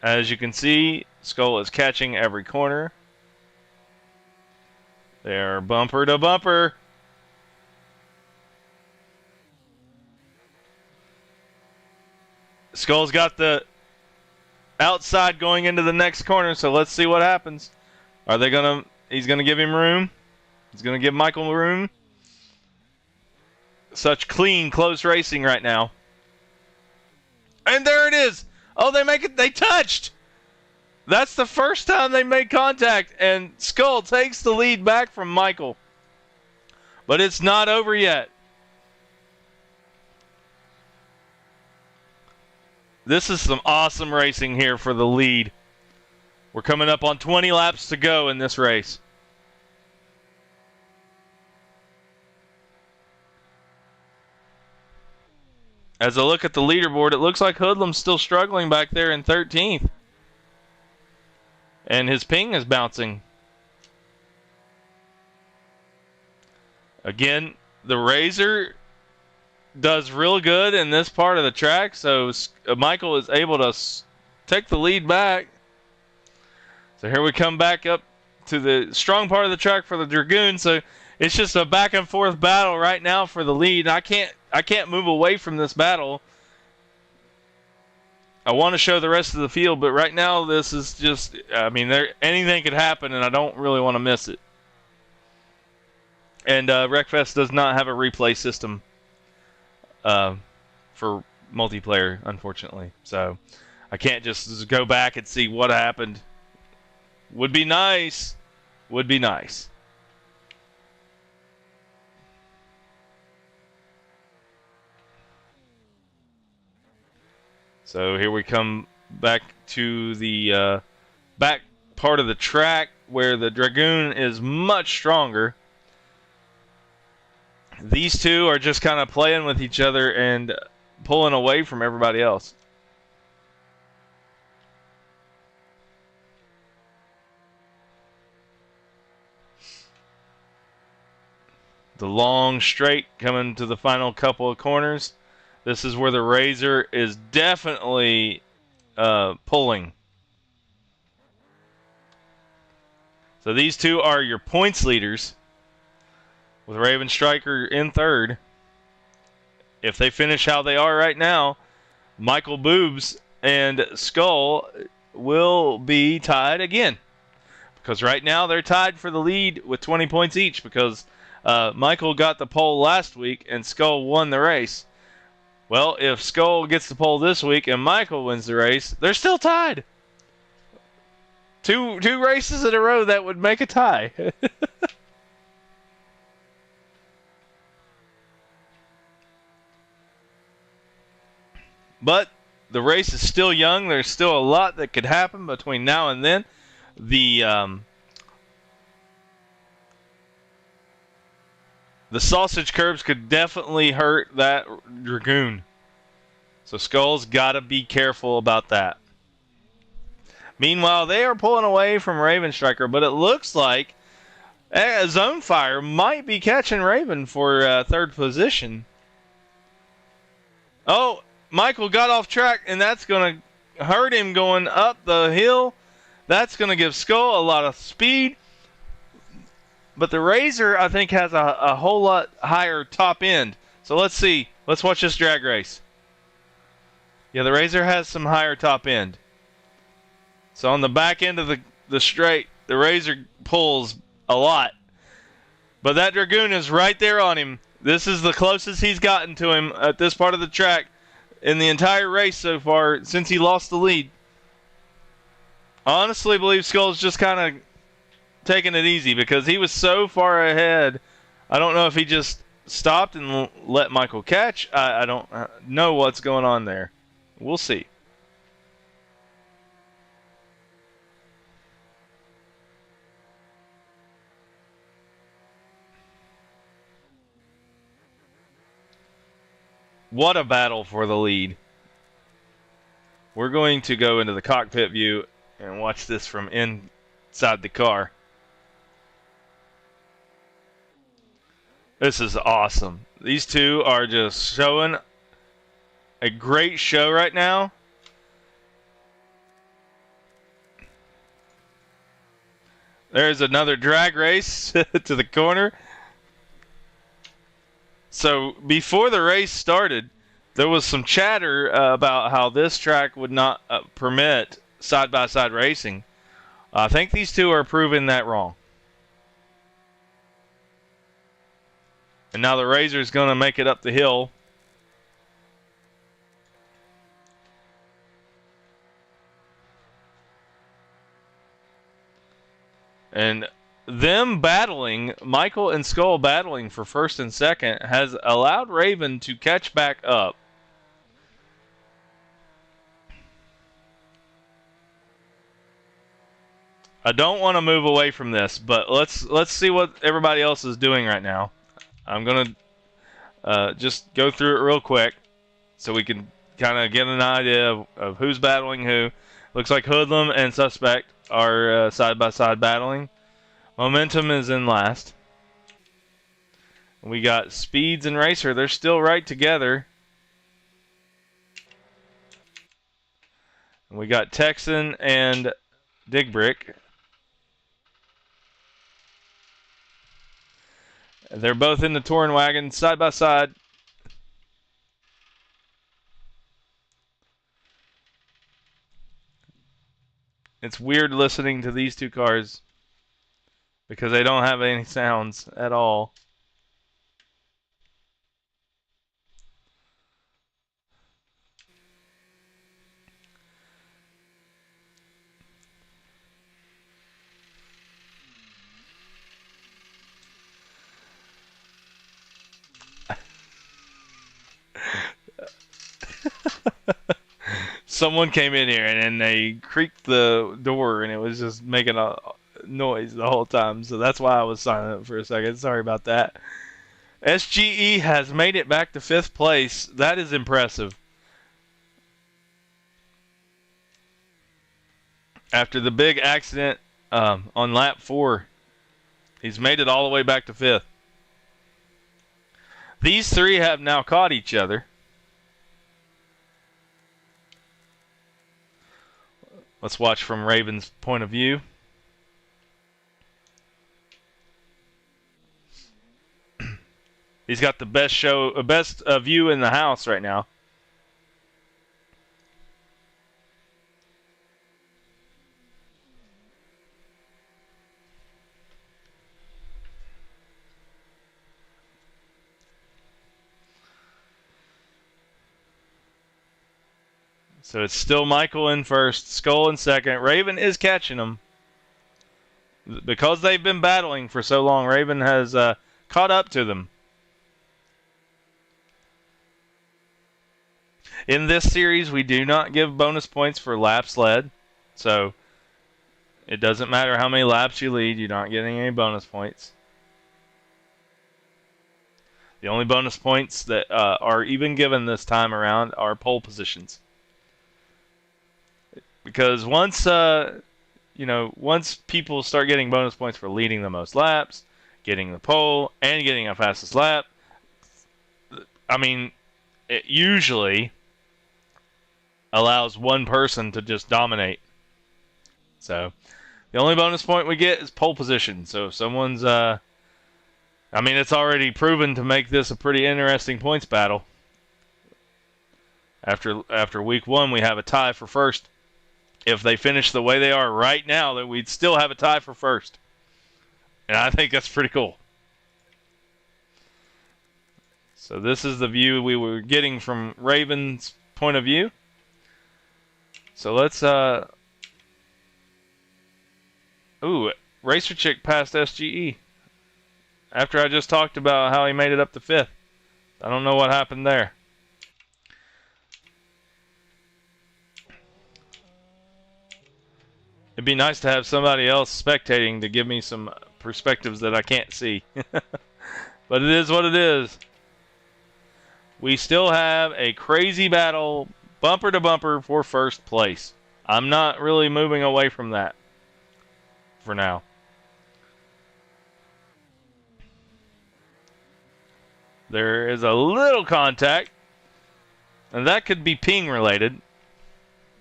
As you can see, Skull is catching every corner. They're bumper to bumper. Skull's got the outside going into the next corner, so let's see what happens. Are they gonna? He's gonna give him room. He's gonna give Michael room. Such clean, close racing right now. And there it is. Oh, they make it. They touched. That's the first time they made contact, and Skull takes the lead back from Michael. But it's not over yet. This is some awesome racing here for the lead. We're coming up on 20 laps to go in this race. As I look at the leaderboard, it looks like Hoodlum's still struggling back there in 13th. And his ping is bouncing. Again, the Razor does real good in this part of the track, so Michael is able to take the lead back. So here we come back up to the strong part of the track for the Dragoon. So it's just a back and forth battle right now for the lead. I can't move away from this battle. I want to show the rest of the field, but right now this is just, I mean, anything could happen, and I don't really want to miss it. And Wreckfest does not have a replay system for multiplayer, unfortunately. So I can't just go back and see what happened. Would be nice, would be nice. So here we come back to the back part of the track where the Dragoon is much stronger. These two are just kind of playing with each other and pulling away from everybody else. The long straight coming to the final couple of corners. This is where the Razor is definitely pulling. So these two are your points leaders, with Raven Striker in third. If they finish how they are right now, Michael Boobs and Skull will be tied again. Because right now they're tied for the lead with 20 points each, because Michael got the pole last week and Skull won the race. Well, if Skull gets the pole this week and Michael wins the race, they're still tied. Two races in a row that would make a tie. But the race is still young. There's still a lot that could happen between now and then. The sausage curbs could definitely hurt that Dragoon. So Skull's got to be careful about that. Meanwhile, they are pulling away from Raven Striker, but it looks like Zone Fire might be catching Raven for third position. Oh, Michael got off track, and that's going to hurt him going up the hill. That's going to give Skull a lot of speed. But the Razor, I think, has a whole lot higher top end. So let's see. Let's watch this drag race. Yeah, the Razor has some higher top end. So on the back end of the straight, the Razor pulls a lot. But that Dragoon is right there on him. This is the closest he's gotten to him at this part of the track in the entire race so far since he lost the lead. I honestly believe Skull's just kind of taking it easy because he was so far ahead. I don't know if he just stopped and let Michael catch. I don't know what's going on there. We'll see. What a battle for the lead. We're going to go into the cockpit view and watch this from inside the car. This is awesome. These two are just showing a great show right now. There's another drag race to the corner. So before the race started, there was some chatter about how this track would not permit side-by-side racing. I think these two are proving that wrong. And now the Razor is going to make it up the hill. And them battling, Michael and Skull battling for first and second, has allowed Raven to catch back up. I don't want to move away from this, but let's see what everybody else is doing right now. I'm going to just go through it real quick so we can kind of get an idea of who's battling who. Looks like Hoodlum and Suspect are side-by-side battling. Momentum is in last. We got Speeds and Racer. They're still right together. And we got Texan and Dig Brick. They're both in the touring wagon, side by side. It's weird listening to these two cars because they don't have any sounds at all. Someone came in here and then they creaked the door and it was just making a noise the whole time. So that's why I was silent for a second. Sorry about that. SGE has made it back to 5th place. That is impressive. After the big accident on lap 4, he's made it all the way back to 5th. These three have now caught each other. Let's watch from Raven's point of view. He's got the best view in the house right now. So it's still Michael in first, Skull in second. Raven is catching him. Because they've been battling for so long, Raven has caught up to them. In this series, we do not give bonus points for laps led. So it doesn't matter how many laps you lead, you're not getting any bonus points. The only bonus points that are even given this time around are pole positions. Because once people start getting bonus points for leading the most laps, getting the pole, and getting a fastest lap, I mean, it usually allows one person to just dominate. So the only bonus point we get is pole position. So if someone's, it's already proven to make this a pretty interesting points battle. After week 1, we have a tie for first. If they finish the way they are right now, then we'd still have a tie for first. And I think that's pretty cool. So this is the view we were getting from Raven's point of view. So let's Racer Chick passed SGE. After I just talked about how he made it up to 5th. I don't know what happened there. It'd be nice to have somebody else spectating to give me some perspectives that I can't see. But it is what it is. We still have a crazy battle, bumper to bumper, for first place. I'm not really moving away from that for now. There is a little contact, and that could be ping related.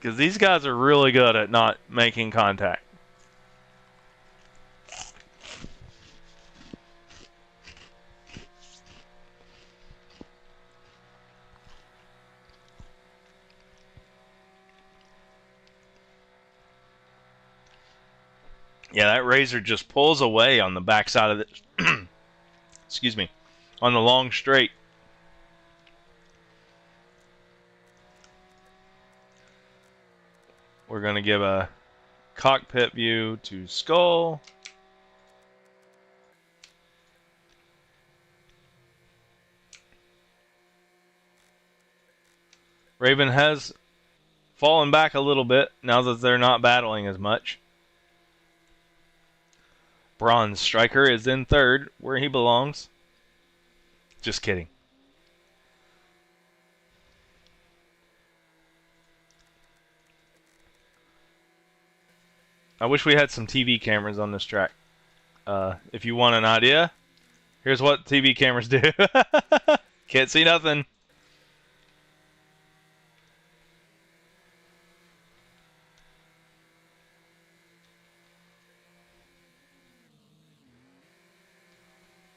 Because these guys are really good at not making contact. Yeah, that Razor just pulls away on the backside of it. Excuse me. On the long straight. We're going to give a cockpit view to Skull. Raven has fallen back a little bit now that they're not battling as much. Bronze Striker is in third, where he belongs. Just kidding. I wish we had some TV cameras on this track. If you want an idea, here's what TV cameras do. Can't see nothing.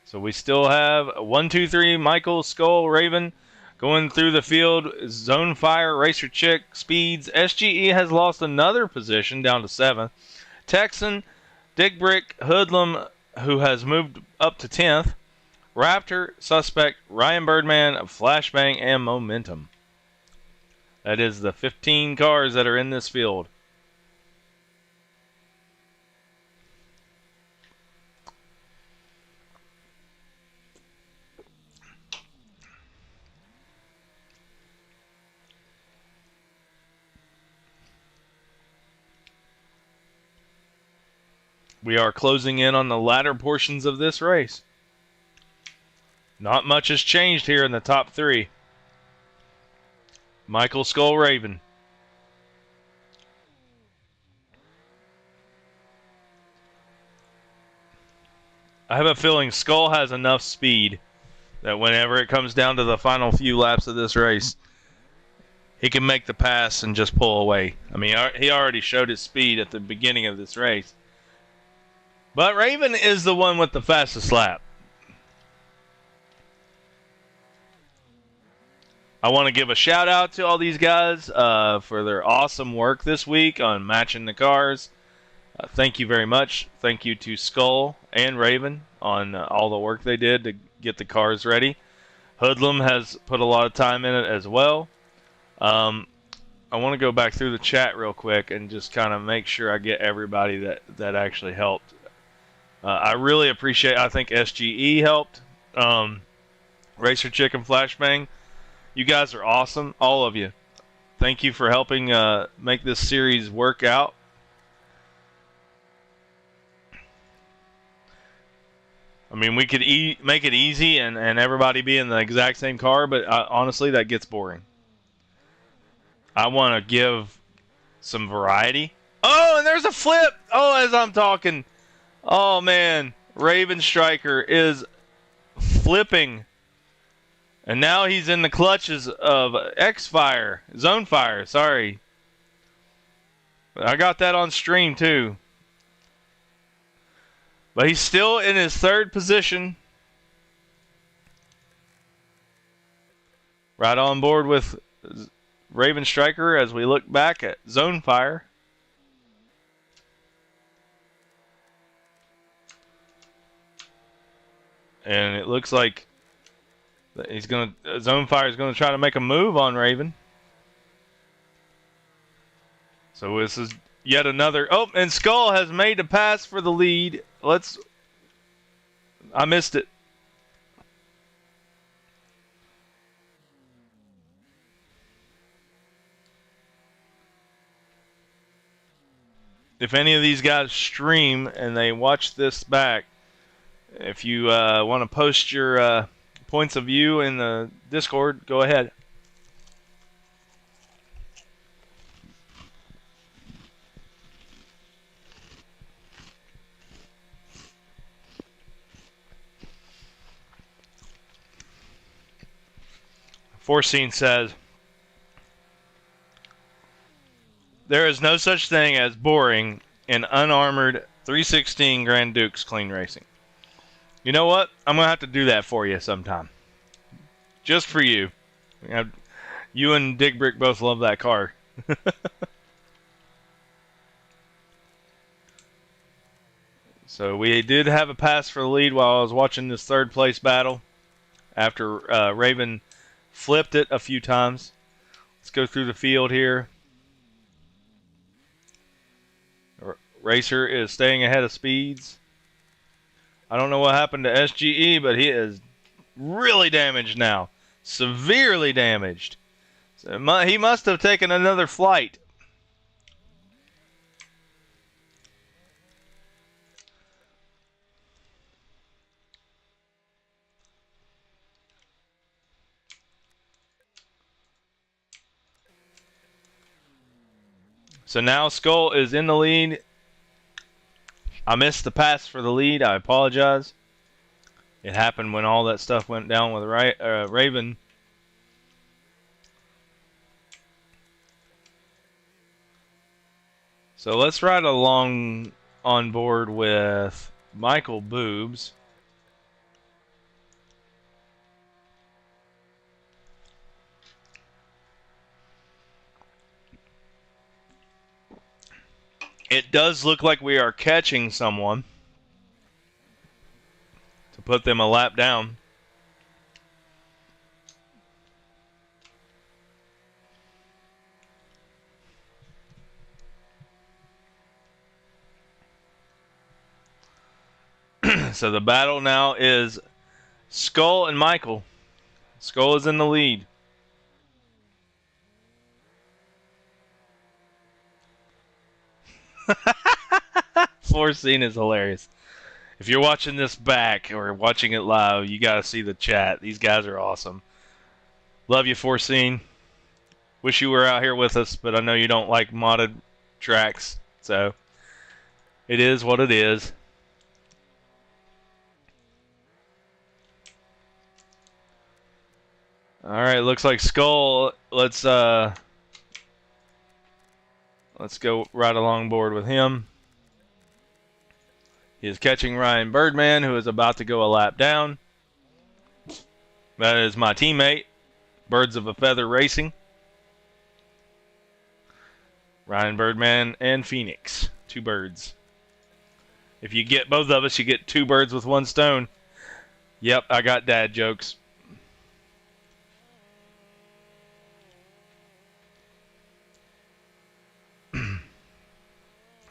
So we still have 1, 2, 3, Michael, Skull, Raven going through the field. Zone Fire, Racer Chick, Speeds. SGE has lost another position down to 7th. Texan, Dick Brick, Hoodlum, who has moved up to 10th. Raptor, Suspect, Ryan Birdman, Flashbang, and Momentum. That is the 15 cars that are in this field. We are closing in on the latter portions of this race. Not much has changed here in the top three. Michael, Skull, Raven. I have a feeling Skull has enough speed that whenever it comes down to the final few laps of this race, he can make the pass and just pull away. I mean, he already showed his speed at the beginning of this race. But Raven is the one with the fastest lap. I want to give a shout out to all these guys for their awesome work this week on matching the cars. Thank you very much. Thank you to Skull and Raven on all the work they did to get the cars ready. Hoodlum has put a lot of time in it as well. I want to go back through the chat real quick and just kind of make sure I get everybody that actually helped. I really appreciate, I think SGE helped. Racer Chicken Flashbang. You guys are awesome, all of you. Thank you for helping make this series work out. I mean, we could make it easy and everybody be in the exact same car, but honestly, that gets boring. I want to give some variety. Oh, and there's a flip! Oh, as I'm talking. Oh, man. Raven Striker is flipping. And now he's in the clutches of X-Fire. Zone Fire, sorry. I got that on stream, too. But he's still in his third position. Right on board with Raven Striker as we look back at Zone Fire. And it looks like Zone Fire is going to try to make a move on Raven. So this is yet another. Oh, and Skull has made a pass for the lead. I missed it. If any of these guys stream and they watch this back, if you want to post your points of view in the Discord, go ahead. Foreseen says, there is no such thing as boring in unarmored 316 Grand Dukes clean racing. You know what? I'm going to have to do that for you sometime. Just for you. You and Dick Brick both love that car. So we did have a pass for the lead while I was watching this third place battle. After Raven flipped it a few times. Let's go through the field here. Racer is staying ahead of Speeds. I don't know what happened to SGE, but he is really damaged now. Severely damaged. So he must have taken another flight. So now Skull is in the lead. I missed the pass for the lead. I apologize. It happened when all that stuff went down with Raven. So let's ride along on board with Michael Boobs. It does look like we are catching someone to put them a lap down. So the battle now is Skull and Michael. Skull is in the lead. Foreseen is hilarious. If you're watching this back or watching it live, you got to see the chat. These guys are awesome. Love you, Foreseen. Wish you were out here with us, but I know you don't like modded tracks, so it is what it is. All right, looks like Skull. Let's go right along board with him. He is catching Ryan Birdman, who is about to go a lap down. That is my teammate, Birds of a Feather Racing. Ryan Birdman and Phoenix, 2 birds. If you get both of us, you get 2 birds with 1 stone. Yep, I got dad jokes.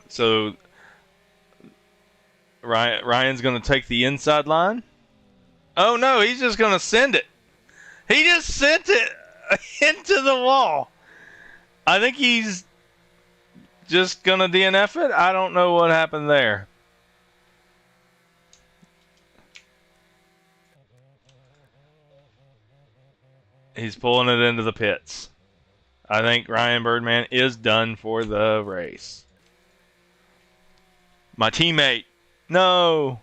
So Ryan's going to take the inside line. Oh no, he's just going to send it. He just sent it into the wall. I think he's just going to DNF it. I don't know what happened there. He's pulling it into the pits. I think Ryan Birdman is done for the race. My teammate. No.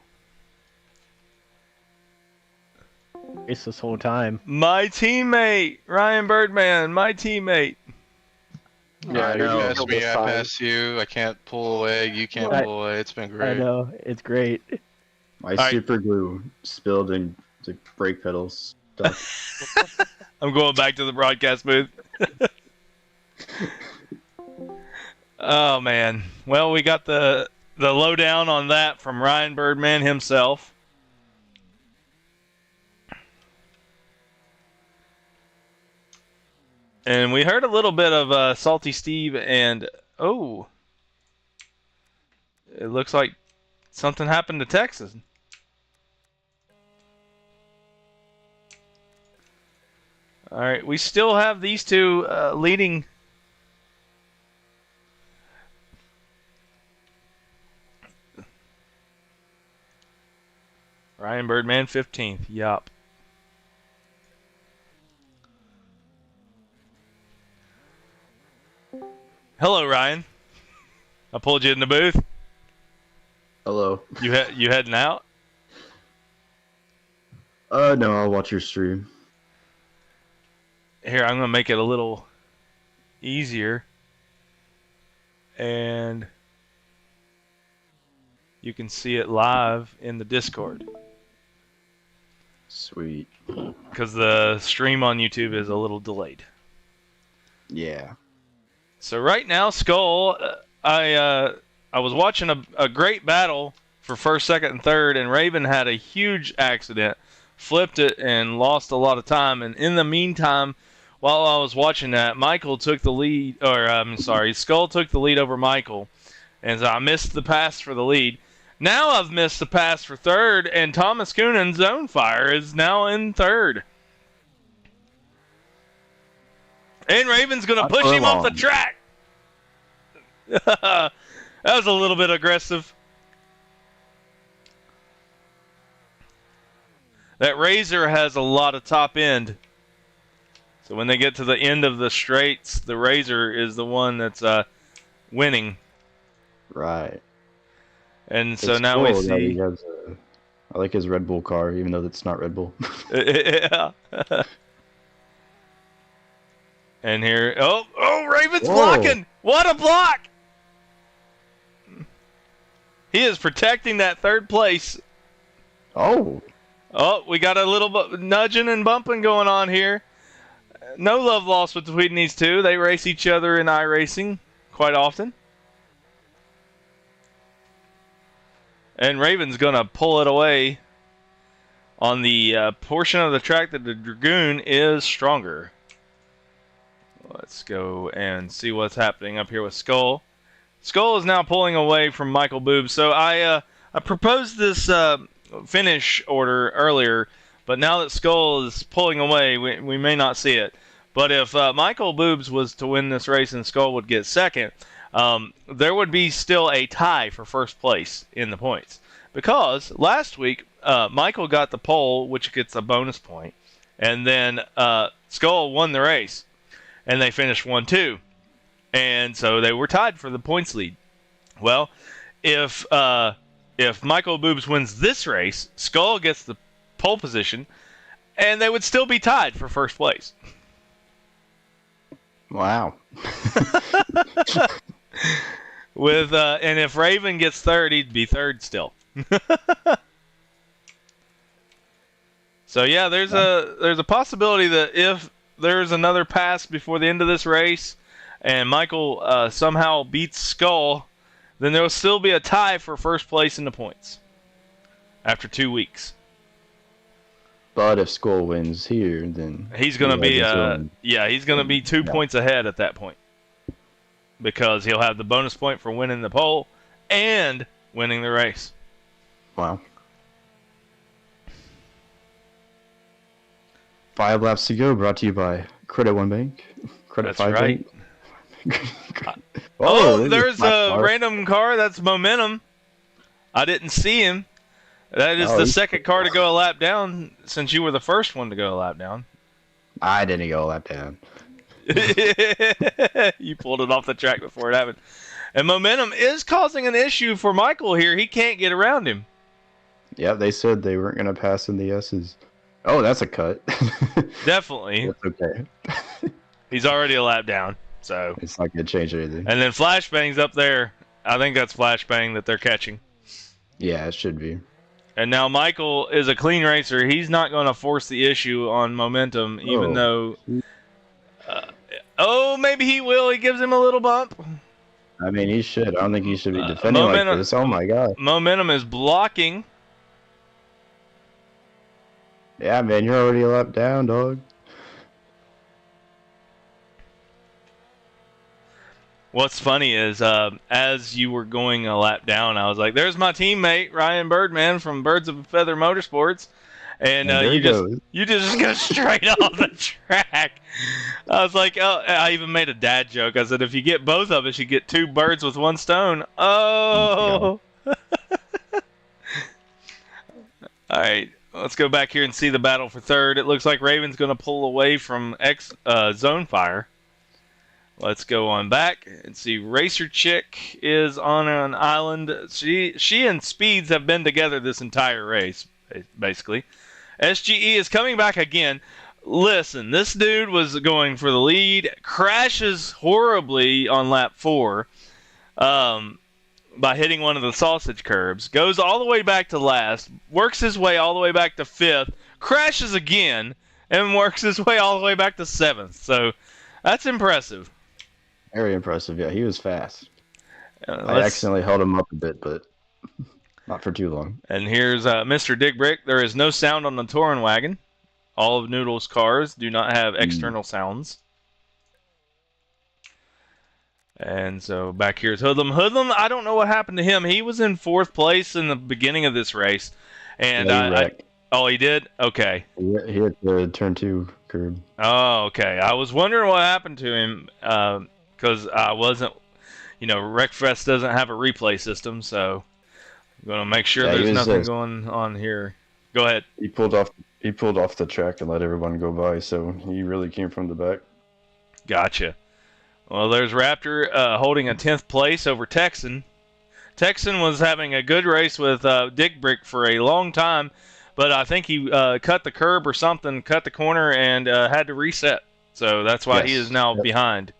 It's this whole time. My teammate. Ryan Birdman. My teammate. Yeah, you know. pass me, I pass you. I can't pull away. You can't pull away. It's been great. I know. It's great. My right. super glue spilled in the brake pedals. I'm going back to the broadcast booth. Oh, man. Well, we got the lowdown on that from Ryan Birdman himself. And we heard a little bit of Salty Steve and, oh, it looks like something happened to Texas. All right, we still have these two leading. Ryan Birdman 15th. Yup. Hello, Ryan. I pulled you in the booth. Hello. You heading out? No, I'll watch your stream. Here, I'm gonna make it a little easier, and you can see it live in the Discord. Sweet. Because the stream on YouTube is a little delayed. Yeah. So right now, Skull, I was watching a great battle for first, second, and third, and Raven had a huge accident, flipped it, and lost a lot of time. And in the meantime, while I was watching that, Michael took the lead, or I'm sorry, Skull took the lead over Michael, and so I missed the pass for the lead. Now I've missed the pass for third, and Thomas Coonan's Zone Fire is now in third. And Raven's going to push him off the track. That was a little bit aggressive. That Razor has a lot of top end. So when they get to the end of the straights, the Razor is the one that's winning. Right. And so It's now cool we that see. he has I like his Red Bull car, even though that's not Red Bull. Yeah. And here, Raven's Whoa. blocking. What a block! He is protecting that third place. Oh. Oh, we got a little bit nudging and bumping going on here. No love lost between these two. They race each other in iRacing quite often. And Raven's going to pull it away on the portion of the track that the Dragoon is stronger. Let's go and see what's happening up here with Skull. Skull is now pulling away from Michael Boob. So I proposed this finish order earlier, but now that Skull is pulling away, we may not see it. But if Michael Boobs was to win this race and Skull would get second, there would be still a tie for first place in the points. Because last week, Michael got the pole, which gets a bonus point, and then Skull won the race, and they finished 1-2. And so they were tied for the points lead. Well, if Michael Boobs wins this race, Skull gets the pole position, and they would still be tied for first place. Wow. And if Raven gets third, he'd be third still. So yeah, there's a possibility that if there's another pass before the end of this race, and Michael somehow beats Skull, then there will still be a tie for first place in the points after 2 weeks. But if Skull wins here, then he's gonna be he's gonna be 2 points ahead at that point, because he'll have the bonus point for winning the pole and winning the race. Wow. 5 laps to go, brought to you by Credit One Bank. Credit That's 5 right. Bank. There's a random car. That's Momentum. I didn't see him. That is the second car to go a lap down since you were the first one to go a lap down. I didn't go a lap down. You pulled it off the track before it happened. And Momentum is causing an issue for Michael here. He can't get around him. Yeah, they said they weren't going to pass in the S's. Oh, that's a cut. Definitely. That's okay. He's already a lap down, so it's not going to change anything. And then Flashbang's up there. I think that's Flashbang that they're catching. Yeah, it should be. And now Michael is a clean racer. He's not going to force the issue on Momentum, even though... maybe he will. He gives him a little bump. I mean, he should. I don't think he should be defending like this. Oh, my God. Momentum is blocking. Yeah, man, you're already a lap down, dog. What's funny is, as you were going a lap down, I was like, there's my teammate, Ryan Birdman from Birds of a Feather Motorsports. And you just go straight off the track. I was like, I even made a dad joke. I said, if you get both of us, you get 2 birds with 1 stone. Oh! All right. Let's go back here and see the battle for third. It looks like Raven's going to pull away from Zone Fire. Let's go on back and see. Racer Chick is on an island. She and Speeds have been together this entire race, basically. SGE is coming back again. Listen, this dude was going for the lead, crashes horribly on lap 4 by hitting one of the sausage curbs, goes all the way back to last, works his way all the way back to 5th, crashes again, and works his way all the way back to 7th. So that's impressive. Very impressive. Yeah, he was fast. I accidentally held him up a bit, but not for too long. And here's Mr. Digbrick. There is no sound on the touring wagon. All of Noodle's cars do not have external sounds. And so back here's Hoodlum. Hoodlum, I don't know what happened to him. He was in 4th place in the beginning of this race. And oh, he did? Okay. He hit the turn 2 curb. Oh, okay. I was wondering what happened to him because I wasn't, Wreckfest doesn't have a replay system, so I'm going to make sure there's nothing going on here. Go ahead. He pulled off the track and let everyone go by, so he really came from the back. Gotcha. Well, there's Raptor holding a 10th place over Texan. Texan was having a good race with Dick Brick for a long time, but I think he cut the curb or something, cut the corner, and had to reset. So that's why he is now behind.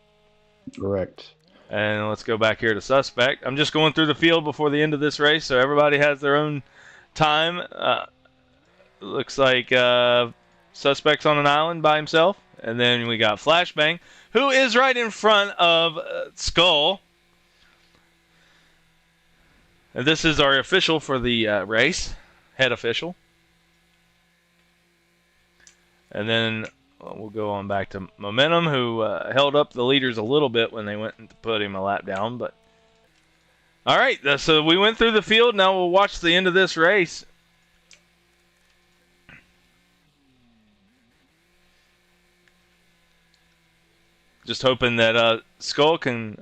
Correct. And let's go back here to Suspect. I'm just going through the field before the end of this race, so everybody has their own time. Looks like Suspect's on an island by himself. And then we got Flashbang, who is right in front of Skull. And this is our official for the race, head official. And then we'll go on back to Momentum, who held up the leaders a little bit when they went to put him a lap down. But all right, so we went through the field. Now we'll watch the end of this race. Just hoping that Skull can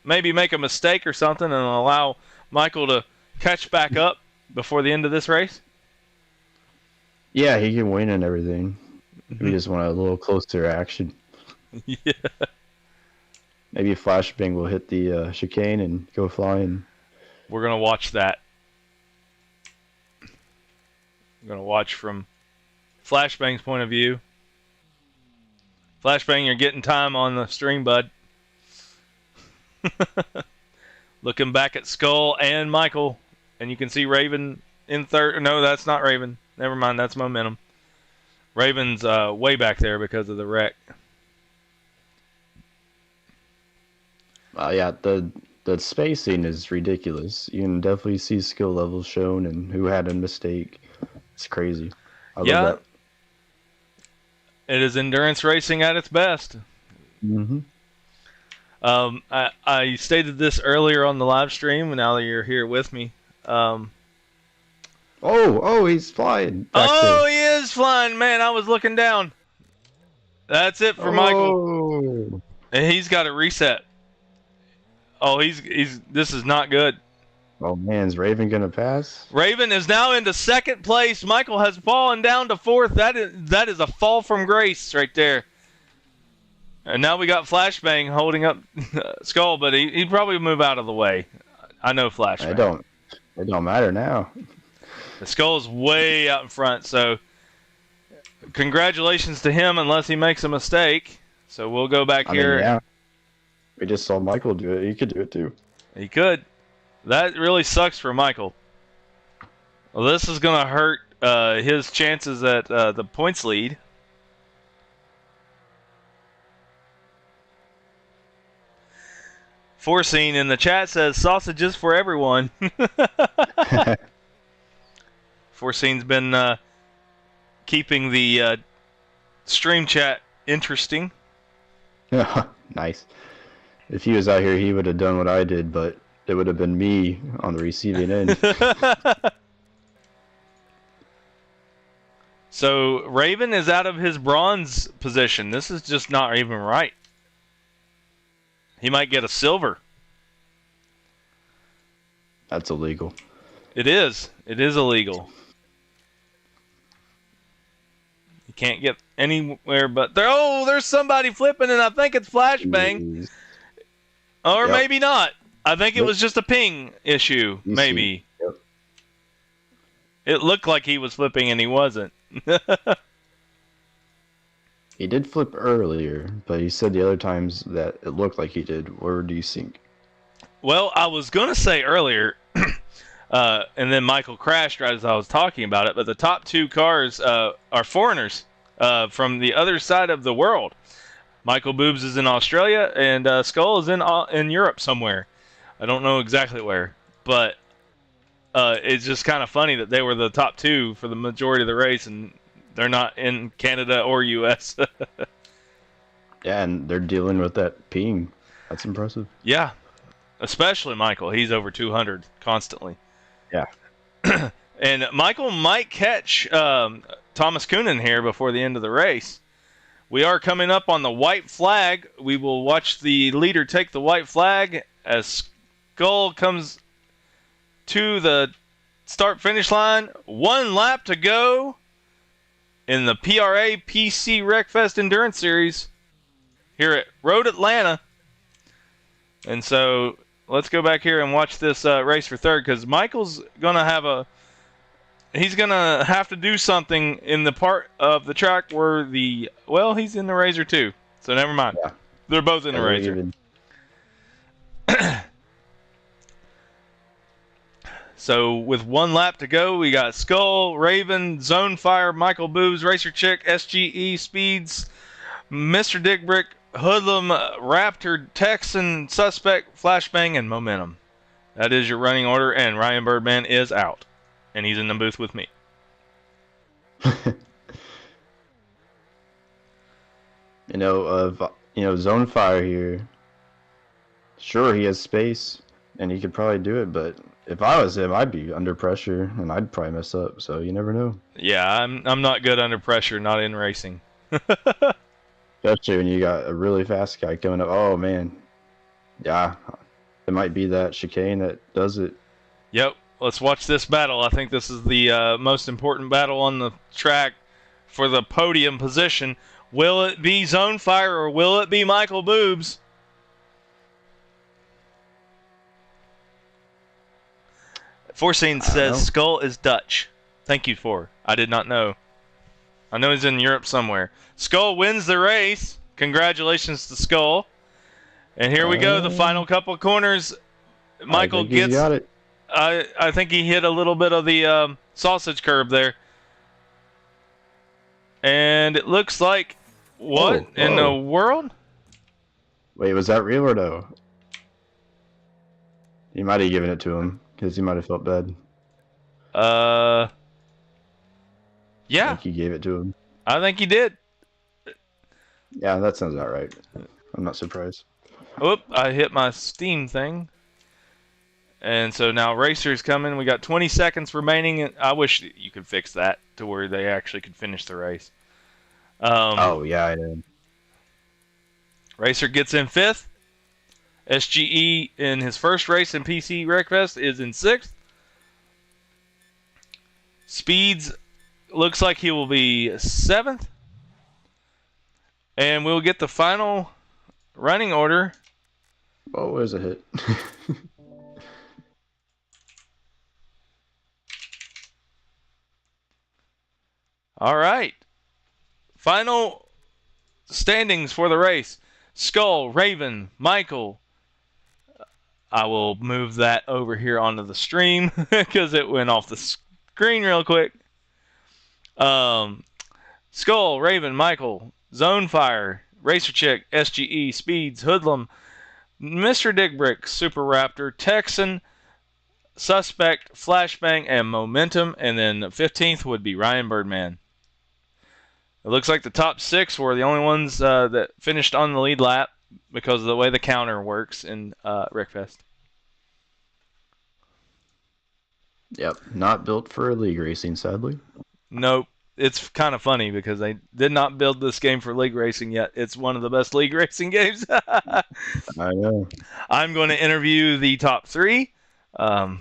maybe make a mistake or something and allow Michael to catch back up before the end of this race? Yeah, he can win and everything. We just want a little closer action. Yeah. Maybe Flashbang will hit the chicane and go flying. We're going to watch that. We're going to watch from Flashbang's point of view. Flashbang, you're getting time on the stream, bud. Looking back at Skull and Michael, and you can see Raven in third. No, that's not Raven. Never mind, that's Momentum. Raven's way back there because of the wreck. Yeah, the spacing is ridiculous. You can definitely see skill levels shown and who had a mistake. It's crazy. I love that. It is endurance racing at its best. Mm-hmm. I stated this earlier on the live stream, and now that you're here with me. Oh, he's flying. He is flying, man. I was looking down. That's it for Michael. And he's got to reset. Oh, this is not good. Oh man, is Raven gonna pass? Raven is now into second place. Michael has fallen down to fourth. That is a fall from grace right there. And now we got Flashbang holding up Skull, but he'd probably move out of the way. I know Flashbang. It don't matter now. The Skull's way out in front, so congratulations to him unless he makes a mistake. So we'll go back here. Yeah. We just saw Michael do it. He could do it too. He could. That really sucks for Michael. Well, this is going to hurt his chances at the points lead. Foreseen in the chat says sausages for everyone. Foreseen's been keeping the stream chat interesting. Nice. If he was out here, he would have done what I did, but it would have been me on the receiving end. So Raven is out of his bronze position. This is just not even right. He might get a silver. That's illegal. It is. It is illegal. You can't get anywhere but there. Oh, there's somebody flipping, and I think it's Flashbang. Jeez. Or maybe not. I think it was just a ping issue. Maybe. Yep. It looked like he was flipping, and he wasn't. He did flip earlier, but he said the other times that it looked like he did. Where do you think? Well, I was going to say earlier, and then Michael crashed right as I was talking about it, but the top two cars are foreigners from the other side of the world. Michael Boobs is in Australia, and Skull is in Europe somewhere. I don't know exactly where, but it's just kind of funny that they were the top two for the majority of the race, and they're not in Canada or U.S. Yeah, and they're dealing with that ping. That's impressive. Yeah, especially Michael. He's over 200 constantly. Yeah. And Michael might catch Thomas Coonan here before the end of the race. We are coming up on the white flag. We will watch the leader take the white flag as Skull comes to the start-finish line. 1 lap to go in the PRA PC Wreckfest Endurance Series here at Road Atlanta. And so let's go back here and watch this race for third, because Michael's going to have he's going to have to do something in the part of the track where he's in the Razor too. So never mind. Yeah. They're both in the Razor. So with 1 lap to go, we got Skull, Raven, Zone Fire, Michael Boobs, Racer Chick, SGE, Speeds, Mr. Dick Brick, Hoodlum, Raptor, Texan, Suspect, Flashbang, and Momentum. That is your running order, and Ryan Birdman is out. And he's in the booth with me. Zone Fire here. Sure, he has space, and he could probably do it, but if I was him, I'd be under pressure, and I'd probably mess up, so you never know. Yeah, I'm not good under pressure, not in racing. Especially when you got a really fast guy coming up. Oh, man. Yeah, It might be that chicane that does it. Yep. Let's watch this battle. I think this is the most important battle on the track for the podium position. Will it be Zone Fire or will it be Michael Boobs? Forseen says Skull is Dutch. Thank you for. I did not know. I know he's in Europe somewhere. Skull wins the race. Congratulations to Skull. And here we go. The final couple of corners. Michael gets. Got it. I think he hit a little bit of the sausage curb there. And it looks like. What in the world? Wait, was that real or no? You might have given it to him because he might have felt bad. Yeah. I think he gave it to him. I think he did. Yeah, that sounds about right. I'm not surprised. Oop, I hit my Steam thing. And so now Racer's coming. We got 20 seconds remaining. I wish you could fix that to where they actually could finish the race. Oh, yeah, I did. Racer gets in 5th. SGE in his first race in PC Wreckfest is in 6th. Speeds looks like he will be 7th. And we'll get the final running order. Oh, where's a hit? All right. Final standings for the race. Skull, Raven, Michael. I will move that over here onto the stream because it went off the screen real quick. Skull, Raven, Michael, Zone Fire, Racer Chick, SGE, Speeds, Hoodlum, Mr. Dickbrick, Super Raptor, Texan, Suspect, Flashbang, and Momentum. And then 15th would be Ryan Birdman. It looks like the top 6 were the only ones that finished on the lead lap because of the way the counter works in Wreckfest. Yep, not built for league racing, sadly. Nope. It's kind of funny because they did not build this game for league racing yet. It's one of the best league racing games. I know. I'm going to interview the top 3. And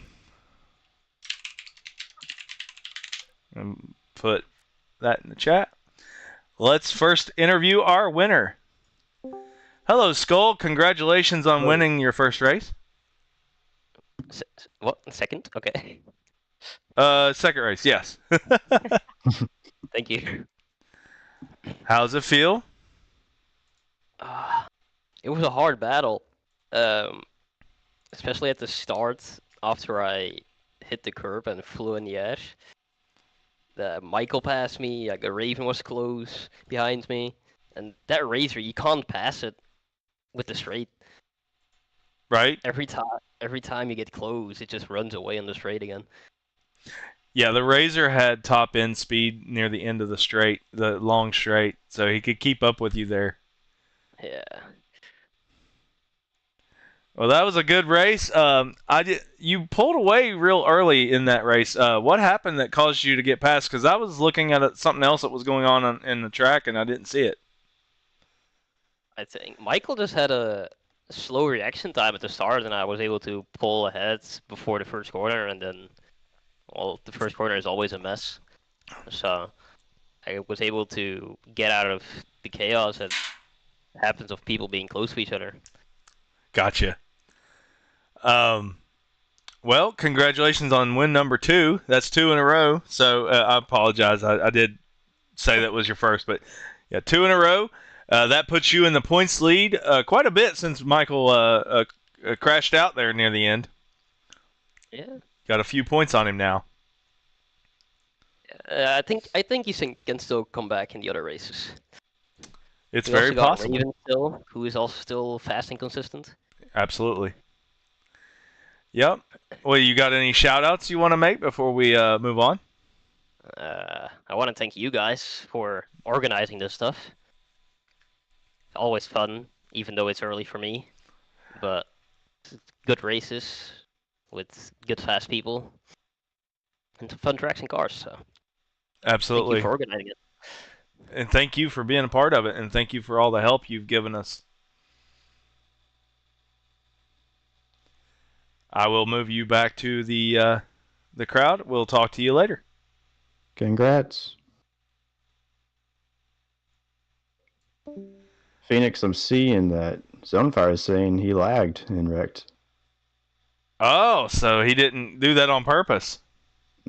put that in the chat. Let's first interview our winner. Hello, Skull. Congratulations on winning your first race. What? Second? Okay. Second race, yes. Thank you. How's it feel? It was a hard battle, especially at the start after I hit the curb and flew in the edge. Michael passed me, like, the Raven was close behind me, and that Razor, you can't pass it with the straight. Right? Every time you get close, it just runs away on the straight again. Yeah, the Razor had top end speed near the end of the straight, the long straight, so he could keep up with you there. Yeah. Well, that was a good race. You pulled away real early in that race. What happened that caused you to get past? Because I was looking at something else that was going on in the track, and I didn't see it. I think Michael just had a slow reaction time at the start, and I was able to pull ahead before the first corner, and then, well, the first corner is always a mess. So I was able to get out of the chaos that happens of people being close to each other. Gotcha. Well, congratulations on win number 2. That's 2 in a row. So I apologize. I did say that was your first, but yeah, 2 in a row. That puts you in the points lead quite a bit since Michael crashed out there near the end. Yeah. Got a few points on him now. I think he can still come back in the other races. It's We very also got possible. Raven still, who is also still fast and consistent. Absolutely. Yep. Well, you got any shout-outs you want to make before we move on? I want to thank you guys for organizing this stuff. Always fun, even though it's early for me. But good races with good fast people and some fun tracks and cars. So Absolutely. thank you for organizing it. And thank you for being a part of it, and thank you for all the help you've given us. I will move you back to the crowd. We'll talk to you later. Congrats. Phoenix, I'm seeing that Zonefire is saying he lagged and wrecked. Oh, so he didn't do that on purpose.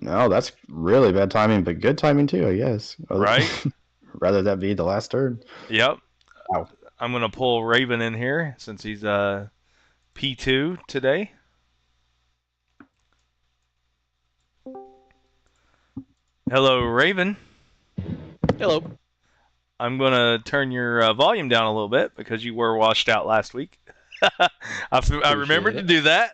No, that's really bad timing, but good timing too, I guess. Right? Rather that be the last turn. Yep. Wow. I'm going to pull Raven in here since he's P2 today. Hello, Raven. Hello. I'm going to turn your volume down a little bit because you were washed out last week. I remembered to do that.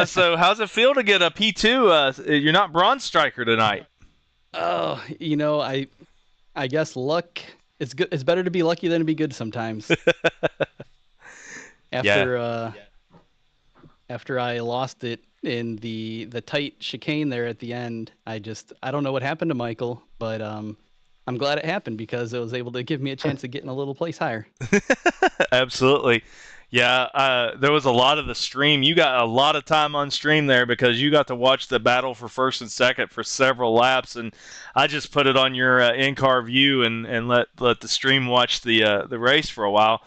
So how's it feel to get a P2? You're not Bronze Striker tonight. Oh, you know, I guess luck. It's good. It's better to be lucky than to be good sometimes. After I lost it in the tight chicane there at the end, I don't know what happened to Michael, but I'm glad it happened because it was able to give me a chance of getting a little place higher. Absolutely. Yeah, there was a lot of the stream. You got a lot of time on stream there because you got to watch the battle for first and second for several laps, and I just put it on your in-car view and let the stream watch the race for a while.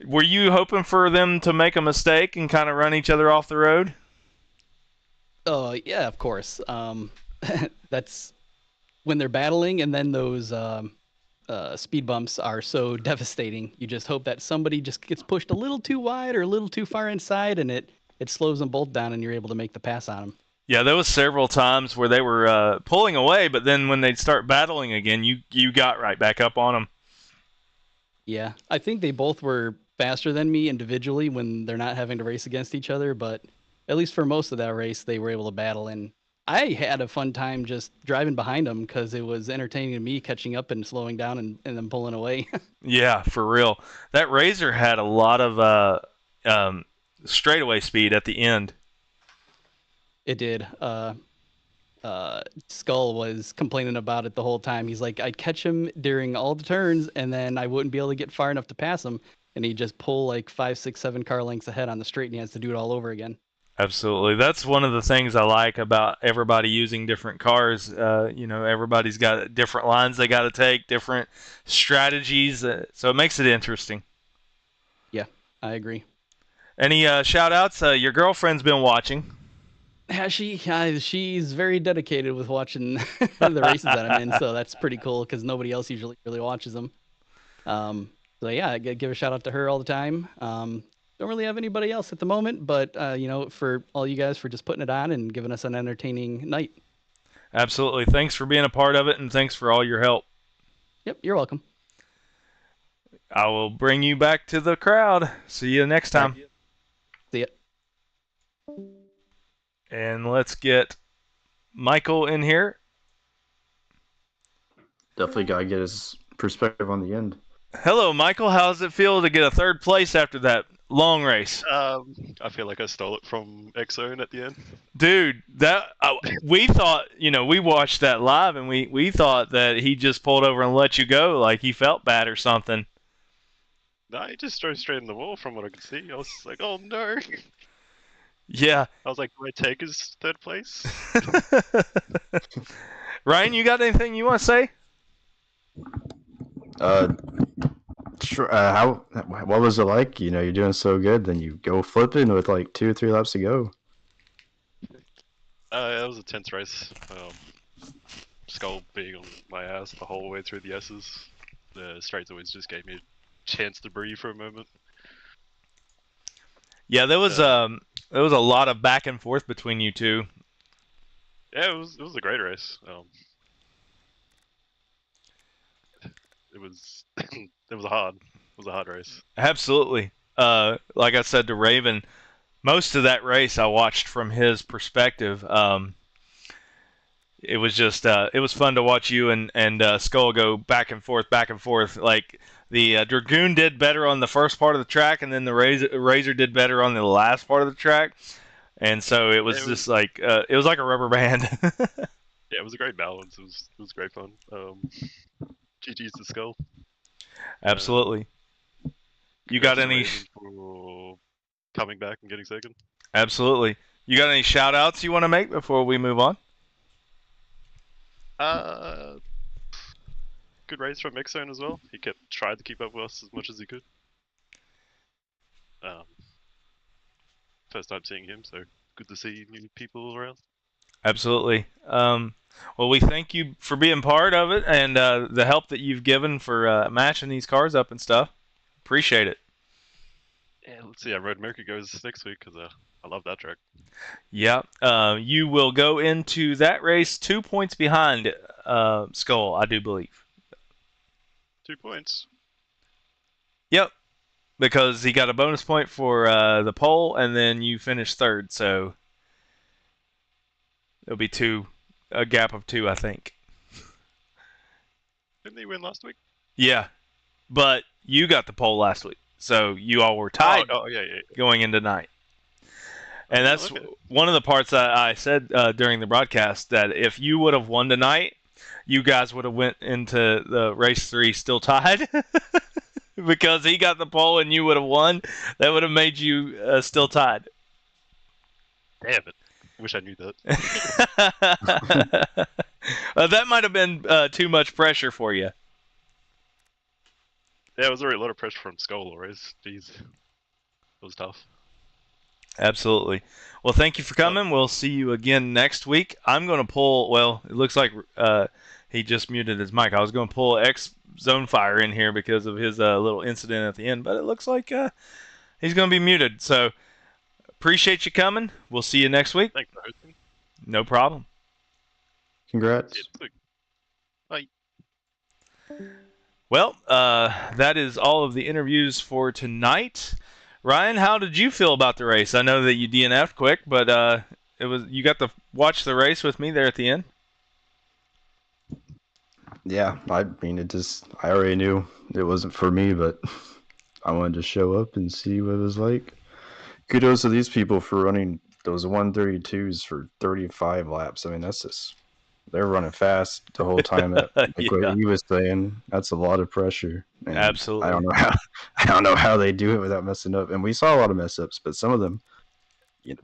Were you hoping for them to make a mistake and kind of run each other off the road? Oh, yeah, of course. That's when they're battling, and then those speed bumps are so devastating. You just hope that somebody just gets pushed a little too wide or a little too far inside, and it slows them both down, and you're able to make the pass on them. Yeah, there was several times where they were pulling away, but then when they'd start battling again, you got right back up on them. Yeah, I think they both were faster than me individually when they're not having to race against each other, but at least for most of that race, they were able to battle. And I had a fun time just driving behind them because it was entertaining to me catching up and slowing down and then pulling away. Yeah, for real. That Razor had a lot of straightaway speed at the end. It did. Skull was complaining about it the whole time. He's like, I'd catch him during all the turns, and then I wouldn't be able to get far enough to pass him, and he'd just pull like 5, 6, 7 car lengths ahead on the straight, and he has to do it all over again. Absolutely. That's one of the things I like about everybody using different cars. Everybody's got different lines they got to take, different strategies, so it makes it interesting. Yeah, I agree. Any shout-outs? Your girlfriend's been watching. Yeah, she's very dedicated with watching the races that I'm in, so that's pretty cool because nobody else usually really watches them. So yeah, I give a shout out to her all the time. Don't really have anybody else at the moment, but for all you guys for just putting it on and giving us an entertaining night. Absolutely. Thanks for being a part of it, and thanks for all your help. Yep, you're welcome. I will bring you back to the crowd. See you next time. See ya. And let's get Michael in here. Definitely gotta get his perspective on the end. Hello, Michael. How does it feel to get a third place after that long race? I feel like I stole it from X-Zone at the end. Dude, we thought, we watched that live, and we thought that he just pulled over and let you go, like he felt bad or something. No, he just drove straight in the wall from what I could see. I was like, oh no. Yeah. I was like, do I take his third place? Ryan, you got anything you want to say? Sure. What was it like? You're doing so good, then you go flipping with like 2 or 3 laps to go. It was a tense race. Skull being on my ass the whole way through the S's. The straights always just gave me a chance to breathe for a moment. Yeah, there was a lot of back and forth between you two. Yeah, it was a great race. It was it was a hard race. Absolutely. Like I said to Raven, most of that race I watched from his perspective. It was just it was fun to watch you and Skull go back and forth. Like the Dragoon did better on the first part of the track, and then the Razor did better on the last part of the track. And so it was just like it was like a rubber band. Yeah, it was a great balance. It was great fun. GG's to Skull. Absolutely. You got any? For coming back and getting second. Absolutely. You got any shout outs you want to make before we move on? Good race from Mixzone as well. He tried to keep up with us as much as he could. First time seeing him, so good to see new people around. Absolutely. Well, we thank you for being part of it and the help that you've given for matching these cars up and stuff. Appreciate it. Yeah, let's see how Road America goes next week because I love that track. Yeah. You will go into that race 2 points behind Skull, I do believe. 2 points. Yep. Because he got a bonus point for the pole, and then you finished third, so it'll be a gap of 2, I think. Didn't he win last week? Yeah, but you got the pole last week, so you all were tied yeah. going into night. And that's one of the parts I said during the broadcast, that if you would have won tonight, you guys would have went into the race 3 still tied. Because he got the pole and you would have won, that would have made you still tied. Damn it. Wish I knew that. That might have been too much pressure for you. Yeah, it was already a lot of pressure from Skull always. Jeez. It was tough. Absolutely. Well, thank you for coming. We'll see you again next week. I'm going to pull, well, it looks like he just muted his mic. I was going to pull X Zone Fire in here because of his little incident at the end, but it looks like he's going to be muted. So appreciate you coming. We'll see you next week. Thanks for hosting. No problem. Congrats. Bye. Well, that is all of the interviews for tonight. Ryan, how did you feel about the race? I know that you DNF'd quick, but you got to watch the race with me there at the end. Yeah, I mean, I already knew it wasn't for me, but I wanted to show up and see what it was like. Kudos to these people for running those 132s for 35 laps. I mean, they're running fast the whole time. Like what he was saying, that's a lot of pressure. And absolutely. I don't know how they do it without messing up. And we saw a lot of mess ups, but some of them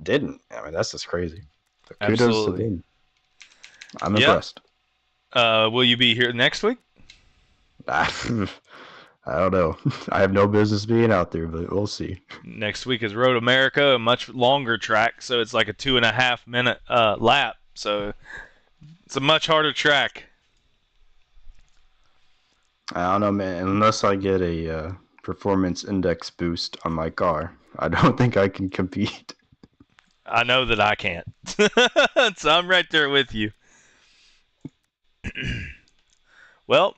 didn't. I mean, that's just crazy. But kudos to them. I'm impressed. Will you be here next week? I don't know. I have no business being out there, but we'll see. Next week is Road America, a much longer track, so it's like a 2.5 minute lap. So it's a much harder track. I don't know, man. Unless I get a performance index boost on my car, I don't think I can compete. I know that I can't. So I'm right there with you. Well,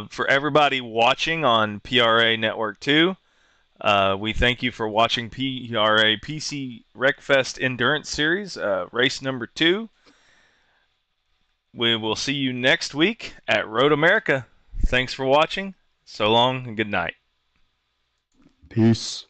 for everybody watching on PRA Network 2, we thank you for watching PRA PC Wreckfest Endurance Series, race number 2. We will see you next week at Road America. Thanks for watching. So long and good night. Peace.